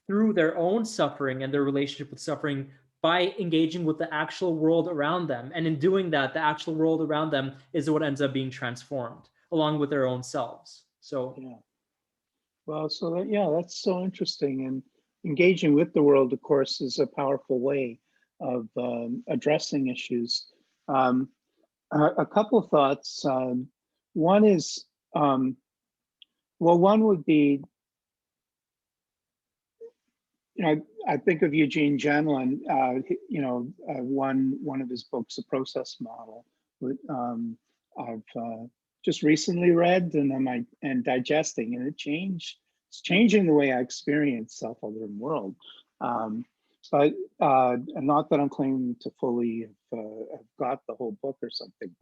through their own suffering and their relationship with suffering by engaging with the actual world around them. And in doing that, the actual world around them is what ends up being transformed along with their own selves. So Yeah. Well, so that, yeah, that's so interesting. And engaging with the world, of course, is a powerful way of addressing issues. Um, a couple of thoughts. One is, well, one would be, you know, I think of Eugene Genlin, one of his books, The Process Model, I've just recently read and digesting, and it's changing the way I experience self-other world. But not that I'm claiming to fully have got the whole book or something,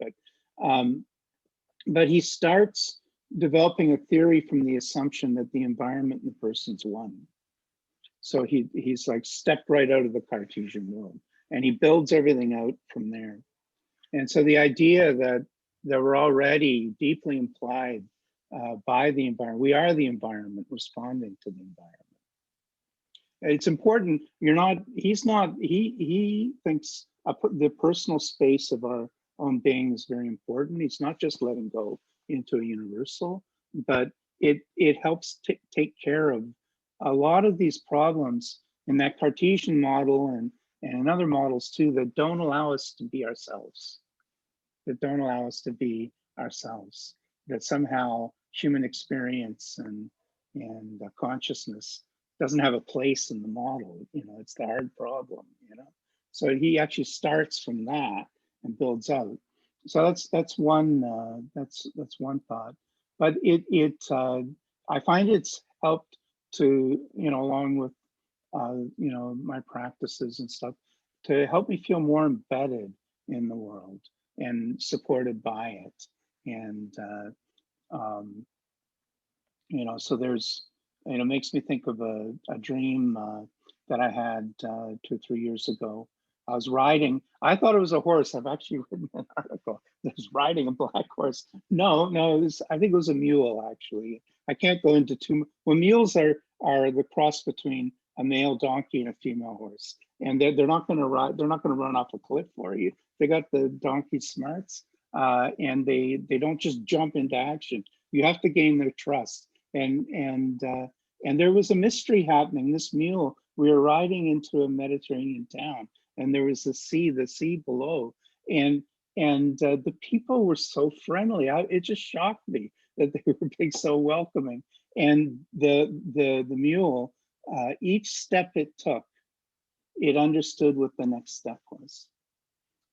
but he starts developing a theory from the assumption that the environment and the person's one. So he's like stepped right out of the Cartesian world, and he builds everything out from there. And so the idea that we're already deeply implied by the environment, we are the environment responding to the environment. It's important. He thinks the personal space of our own being is very important. He's not just letting go into a universal, but it helps take care of a lot of these problems in that Cartesian model and in other models too, that don't allow us to be ourselves, that somehow human experience and consciousness doesn't have a place in the model. It's the hard problem, So he actually starts from that and builds out. So that's one thought. But I find it's helped to, along with my practices and stuff, to help me feel more embedded in the world and supported by it. And so there's, makes me think of a dream that I had 2 or 3 years ago. I was riding, I thought it was a horse. I've actually written an article that was riding a black horse. No, I think it was a mule, actually. I can't go into too much. Well, mules are the cross between a male donkey and a female horse. And they're not going to ride, they're not going to run off a cliff for you. They got the donkey smarts, and they don't just jump into action. You have to gain their trust. And there was a mystery happening. This mule, we were riding into a Mediterranean town, and there was the sea below, and the people were so friendly. It just shocked me that they were being so welcoming. And the mule, each step it took, it understood what the next step was.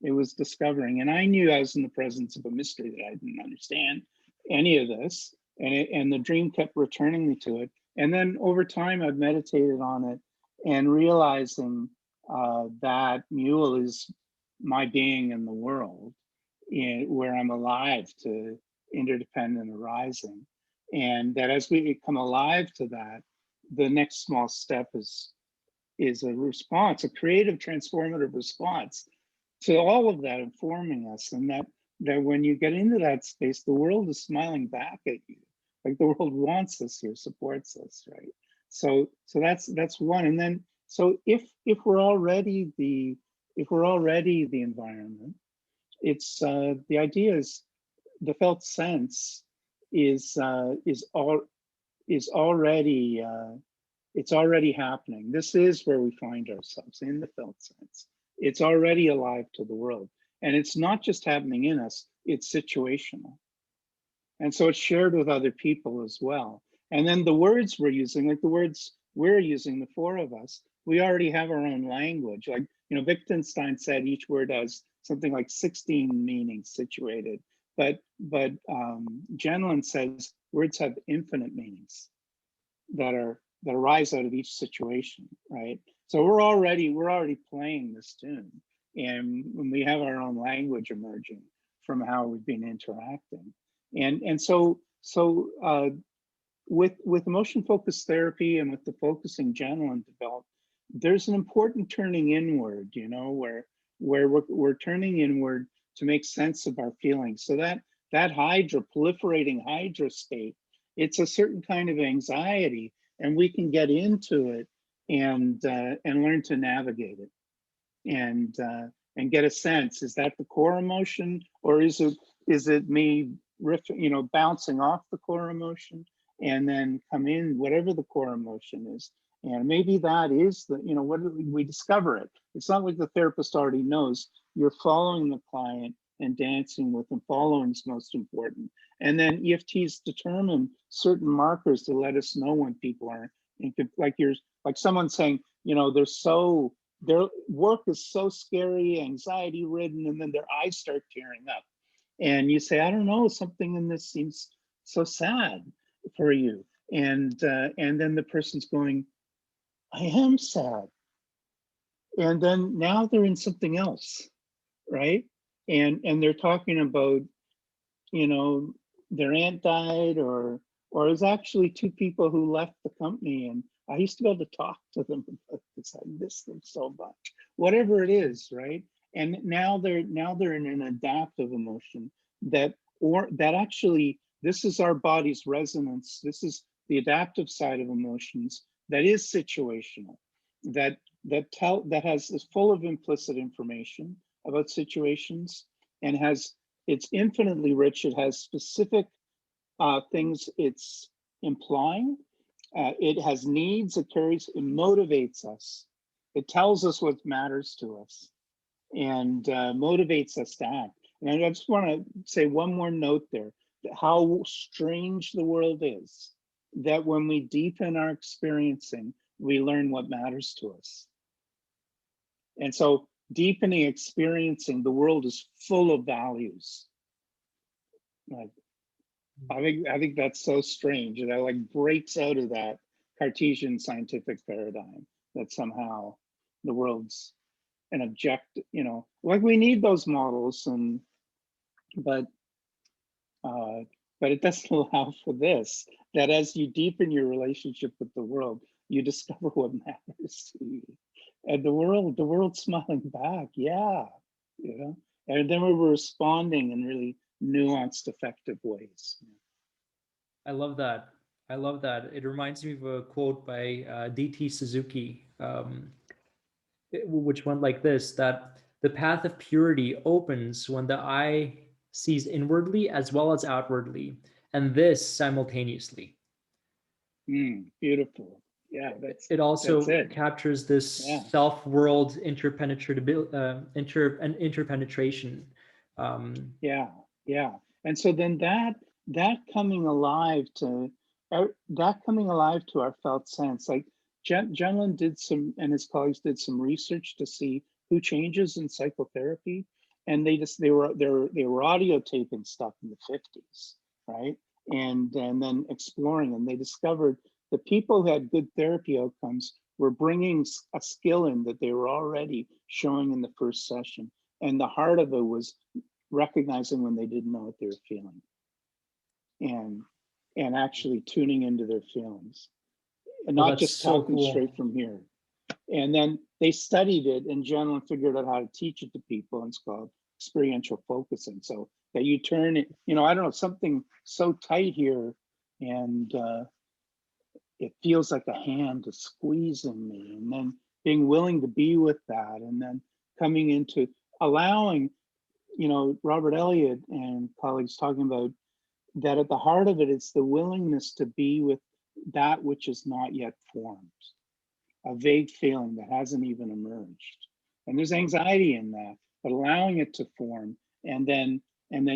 It was discovering, and I knew I was in the presence of a mystery that I didn't understand any of this, and the dream kept returning me to it. And then over time, I've meditated on it and realizing that mule is my being in the world, where I'm alive to interdependent arising. And that as we become alive to that, the next small step is a response, a creative, transformative response to all of that informing us. And that when you get into that space, the world is smiling back at you. Like the world wants us here, supports us, right? So that's one. And then, so if we're already the environment, it's the idea is the felt sense is already it's already happening. This is where we find ourselves, in the felt sense. It's already alive to the world, and it's not just happening in us, it's situational. And so it's shared with other people as well. And then the words we're using, like the words we're using, the four of us, we already have our own language. Like, Wittgenstein said each word has something like 16 meanings situated. But Genlin says words have infinite meanings that arise out of each situation, right? So we're already playing this tune, and when we have our own language emerging from how we've been interacting. And so with emotion focused therapy and with the focusing Genlin developed, there's an important turning inward, where we're turning inward to make sense of our feelings. So that proliferating hydra state, it's a certain kind of anxiety, and we can get into it and learn to navigate it, and get a sense: is that the core emotion, or is it me riffing, bouncing off the core emotion, and then come in whatever the core emotion is. And maybe that is what we discover it. It's not like the therapist already knows. You're following the client and dancing with them. Following is most important. And then EFTs determine certain markers to let us know when people are like someone saying, their work is so scary, anxiety ridden, and then their eyes start tearing up. And you say, I don't know, something in this seems so sad for you. And then the person's going, I am sad. And then now they're in something else, right? And they're talking about, their aunt died, or it was actually two people who left the company, and I used to be able to talk to them about this. I miss them so much. Whatever it is, right? And now they're in an adaptive emotion that actually, this is our body's resonance. This is the adaptive side of emotions that is situational, that is full of implicit information about situations, and it's infinitely rich. It has specific things it's implying. It has needs. It motivates us. It tells us what matters to us, and motivates us to act. And I just want to say one more note there, how strange the world is, that when we deepen our experiencing, we learn what matters to us. And so deepening experiencing, the world is full of values. Like, I think that's so strange. That like breaks out of that Cartesian scientific paradigm, that somehow the world's an objective, like we need those models, but it doesn't allow for this, that as you deepen your relationship with the world, you discover what matters to you. And the world's smiling back, yeah, and then we're responding in really nuanced, effective ways. I love that. I love that. It reminds me of a quote by D.T. Suzuki, which went like this, that the path of purity opens when the eye sees inwardly as well as outwardly, and this simultaneously. Beautiful. Yeah, it also that's it. captures this self-world interpenetration. Yeah. And so then that coming alive to our felt sense, like Jenlin and his colleagues did some research to see who changes in psychotherapy, and they were audio taping stuff in the 50s, right? And then exploring, and they discovered the people who had good therapy outcomes were bringing a skill in that they were already showing in the first session. And the heart of it was recognizing when they didn't know what they were feeling, and actually tuning into their feelings, and not just talking straight from here. And then they studied it, and Jenlin figured out how to teach it to people, and it's called experiential focusing. So that you turn it, I don't know, something so tight here, and it feels like a hand is squeezing me, and then being willing to be with that, and then coming into allowing, Robert Elliott and colleagues talking about that at the heart of it, it's the willingness to be with that which is not yet formed, a vague feeling that hasn't even emerged. And there's anxiety in that, but allowing it to form, and then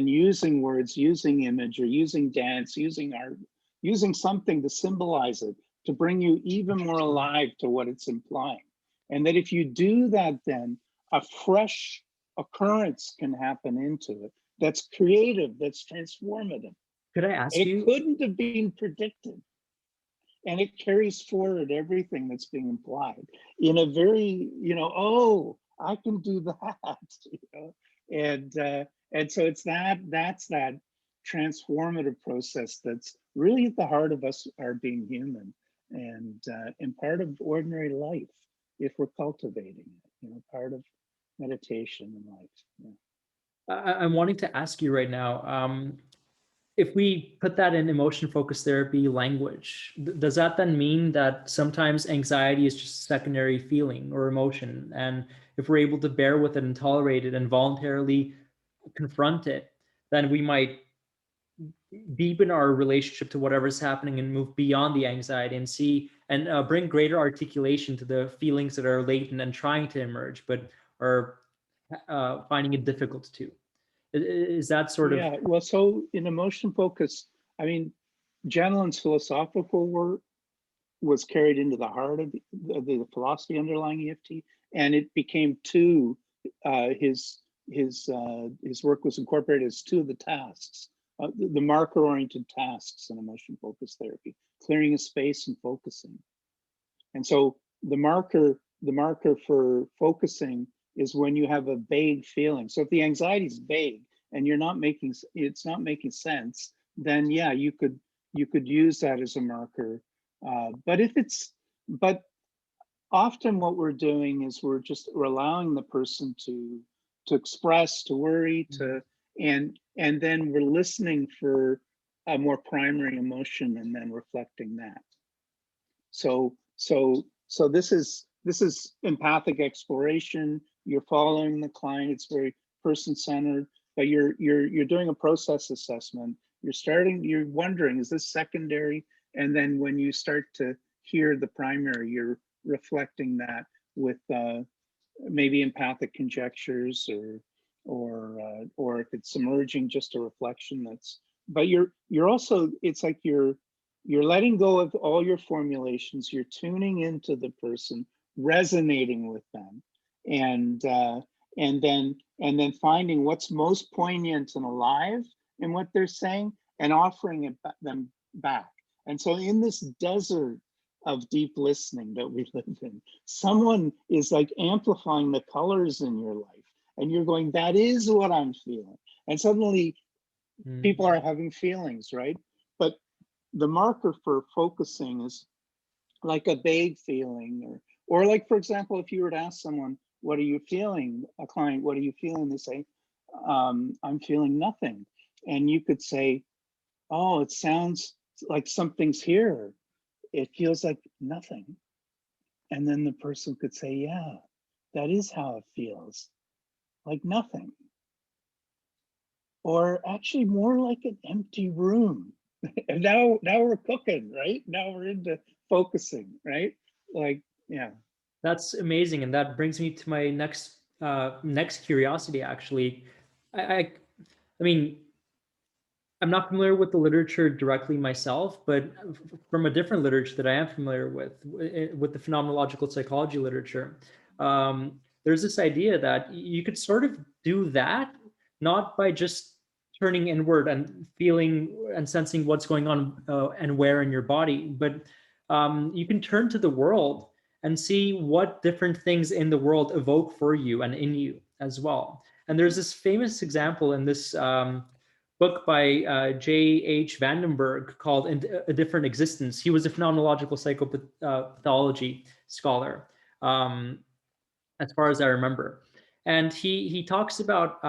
using words, using image, or using dance, using art, using something to symbolize it, to bring you even more alive to what it's implying. And that if you do that, then a fresh occurrence can happen into it that's creative, that's transformative. Could I ask you? It couldn't have been predicted. And it carries forward everything that's being implied in a very, oh, I can do that, and so it's that's that transformative process that's really at the heart of us, our being human, and part of ordinary life, if we're cultivating it, part of meditation and life. I'm wanting to ask you right now, if we put that in emotion-focused therapy language, does that then mean that sometimes anxiety is just a secondary feeling or emotion? And if we're able to bear with it and tolerate it and voluntarily confront it, then we might deepen our relationship to whatever's happening and move beyond the anxiety and see and bring greater articulation to the feelings that are latent and trying to emerge, but are finding it difficult to. Is that sort of? Yeah, well, so in emotion focus, Jenlin's philosophical work was carried into the heart of the philosophy underlying EFT, and it became his work was incorporated as two of the tasks, the marker-oriented tasks in emotion focused therapy, clearing a space and focusing. And so the marker for focusing is when you have a vague feeling. So if the anxiety is vague and it's not making sense, then yeah, you could use that as a marker. But often what we're doing is we're allowing the person to express, to worry, and then we're listening for a more primary emotion and then reflecting that. So this is empathic exploration. You're following the client. It's very person-centered, but you're doing a process assessment. You're wondering, is this secondary? And then when you start to hear the primary, you're reflecting that with maybe empathic conjectures, or if it's emerging, just a reflection. But you're also, it's like you're letting go of all your formulations. You're tuning into the person, resonating with them, and then finding what's most poignant and alive in what they're saying, and offering it them back. And so in this desert of deep listening that we live in, someone is like amplifying the colors in your life, and you're going, that is what I'm feeling. And suddenly people are having feelings, right? But the marker for focusing is like a vague feeling, or like, for example, if you were to ask someone, what are you feeling? A client, what are you feeling? They say, I'm feeling nothing. And you could say, oh, it sounds like something's here. It feels like nothing. And then the person could say, yeah, that is how it feels, like nothing. Or actually more like an empty room. And now we're cooking, right? Now we're into focusing, right? Like, yeah. That's amazing, and that brings me to my next curiosity. Actually, I mean, I'm not familiar with the literature directly myself, but from a different literature that I am familiar with the phenomenological psychology literature, there's this idea that you could sort of do that not by just turning inward and feeling and sensing what's going on and where in your body, but you can turn to the world and see what different things in the world evoke for you and in you as well. And there's this famous example in this book by J.H. Vandenberg called A Different Existence. He was a phenomenological psychopathology scholar, as far as I remember. And he talks about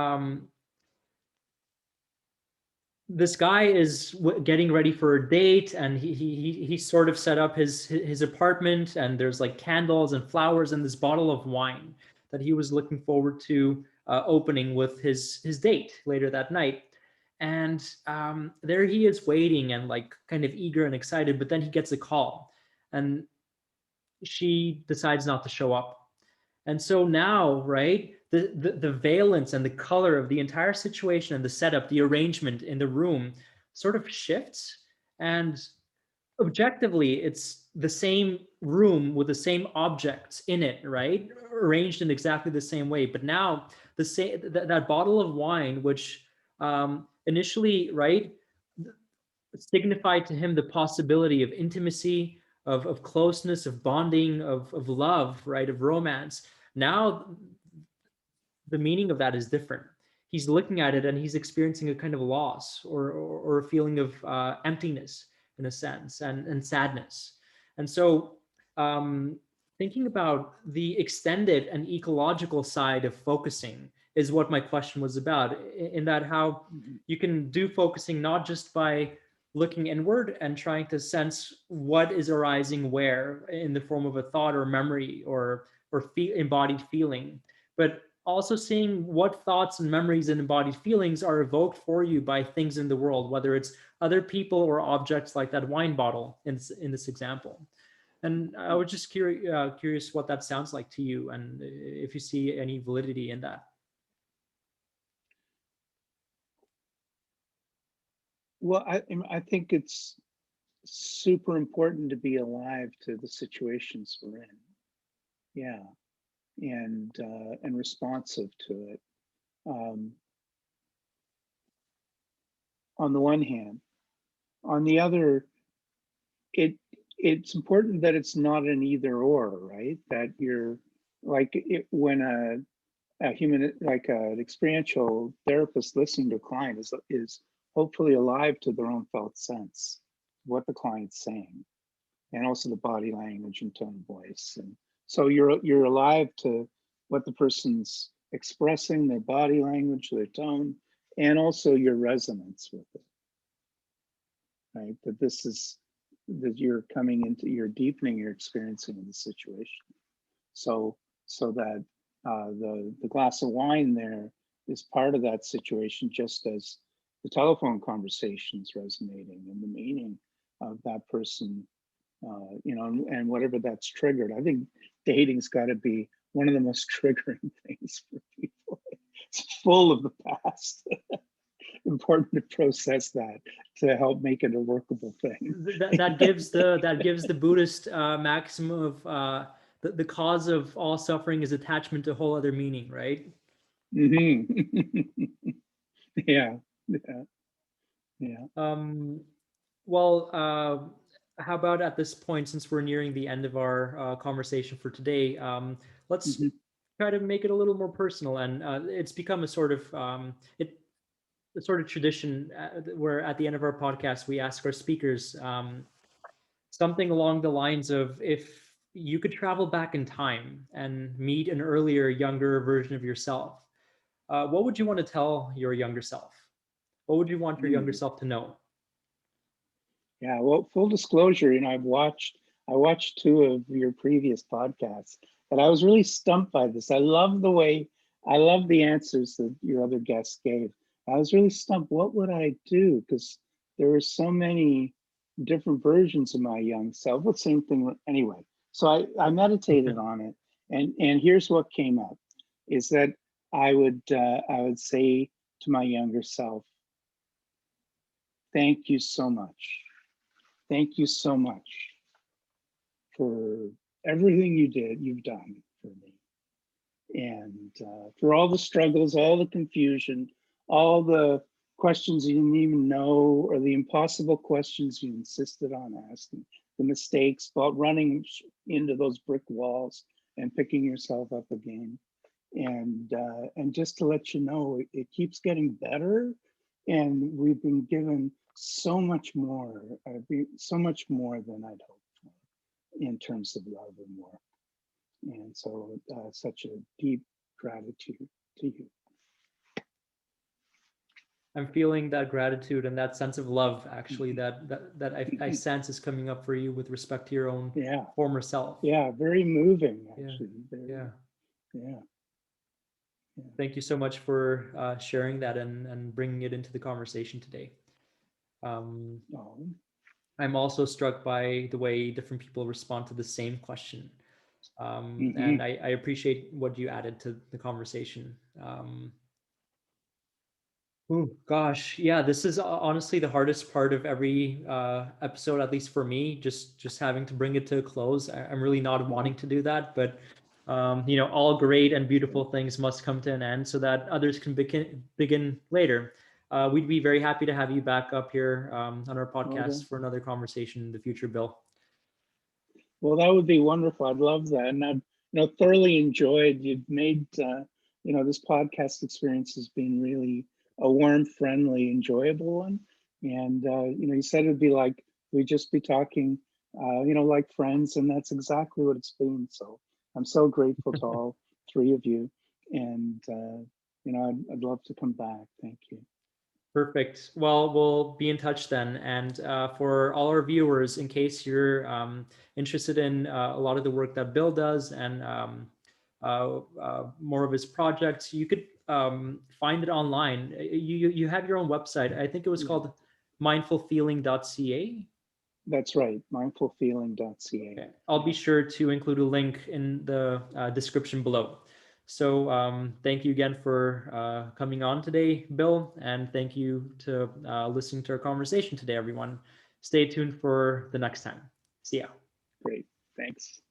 this guy is getting ready for a date, and he sort of set up his apartment, and there's like candles and flowers and this bottle of wine that he was looking forward to opening with his date later that night. And there he is waiting and like kind of eager and excited, but then he gets a call, and she decides not to show up. And so now, right, the valence and the color of the entire situation and the setup, the arrangement in the room sort of shifts. And objectively, it's the same room with the same objects in it, right, arranged in exactly the same way. But now that bottle of wine, which initially, right, signified to him the possibility of intimacy, of closeness, of bonding, of love, right, of romance. Now the meaning of that is different. He's looking at it and he's experiencing a kind of loss, or a feeling of emptiness in a sense, and sadness. And so thinking about the extended and ecological side of focusing is what my question was about, in that how you can do focusing not just by looking inward and trying to sense what is arising where in the form of a thought or memory, or embodied feeling, but also seeing what thoughts and memories and embodied feelings are evoked for you by things in the world, whether it's other people or objects like that wine bottle in this example. And I was just curious what that sounds like to you, and if you see any validity in that. Well, I think it's super important to be alive to the situations we're in. Yeah, and responsive to it. On the one hand, on the other, it's important that it's not an either or, right? That you're like when a human, like an experiential therapist listening to a client is hopefully alive to their own felt sense, what the client's saying, and also the body language and tone of voice. And so you're alive to what the person's expressing, their body language, their tone, and also your resonance with it, right? That you're coming into, you're deepening your experiencing of the situation. So that the glass of wine there is part of that situation, just as the telephone conversation is resonating and the meaning of that person, and whatever that's triggered. I think dating's got to be one of the most triggering things for people. It's full of the past. Important to process that to help make it a workable thing. That gives the Buddhist maxim of the cause of all suffering is attachment to a whole other meaning, right? Mm-hmm. Yeah. Well, how about at this point, since we're nearing the end of our conversation for today, let's try to make it a little more personal. And it's become a sort of tradition where at the end of our podcast, we ask our speakers something along the lines of, if you could travel back in time and meet an earlier, younger version of yourself, what would you want to tell your younger self? What would you want your younger self to know? Yeah, well, full disclosure, I watched 2 of your previous podcasts, and I was really stumped by this. I love the answers that your other guests gave. I was really stumped. What would I do? Because there were so many different versions of my young self. Well, same thing anyway. So I meditated on it, and here's what came up: is that I would say to my younger self, thank you so much. Thank you so much for everything you've done for me. And for all the struggles, all the confusion, all the questions you didn't even know, or the impossible questions you insisted on asking, the mistakes about running into those brick walls and picking yourself up again. And just to let you know, it keeps getting better, and we've been given so much more, so much more than I'd hoped for in terms of love and work. And so such a deep gratitude to you. I'm feeling that gratitude and that sense of love, actually, that I sense is coming up for you with respect to your own former self. Yeah, very moving, actually. Yeah. Thank you so much for sharing that and bringing it into the conversation today. I'm also struck by the way different people respond to the same question. And I appreciate what you added to the conversation. Oh gosh, yeah, this is honestly the hardest part of every episode, at least for me, just having to bring it to a close. I'm really not wanting to do that, but all great and beautiful things must come to an end so that others can begin later. We'd be very happy to have you back up here on our podcast for another conversation in the future, Bill. Well, that would be wonderful. I'd love that. And I've thoroughly enjoyed, you've made, this podcast experience has been really a warm, friendly, enjoyable one. And, you said it'd be like, we'd just be talking, like friends, and that's exactly what it's been. So I'm so grateful to all 3 of you. And, I'd love to come back. Thank you. Perfect. Well, we'll be in touch then. And for all our viewers, in case you're interested in a lot of the work that Bill does and more of his projects, you could find it online. You have your own website. I think it was called mindfulfeeling.ca. That's right, mindfulfeeling.ca. Okay. I'll be sure to include a link in the description below. So thank you again for coming on today, Bill, and thank you to listening to our conversation today, everyone. Stay tuned for the next time. See ya. Great, thanks.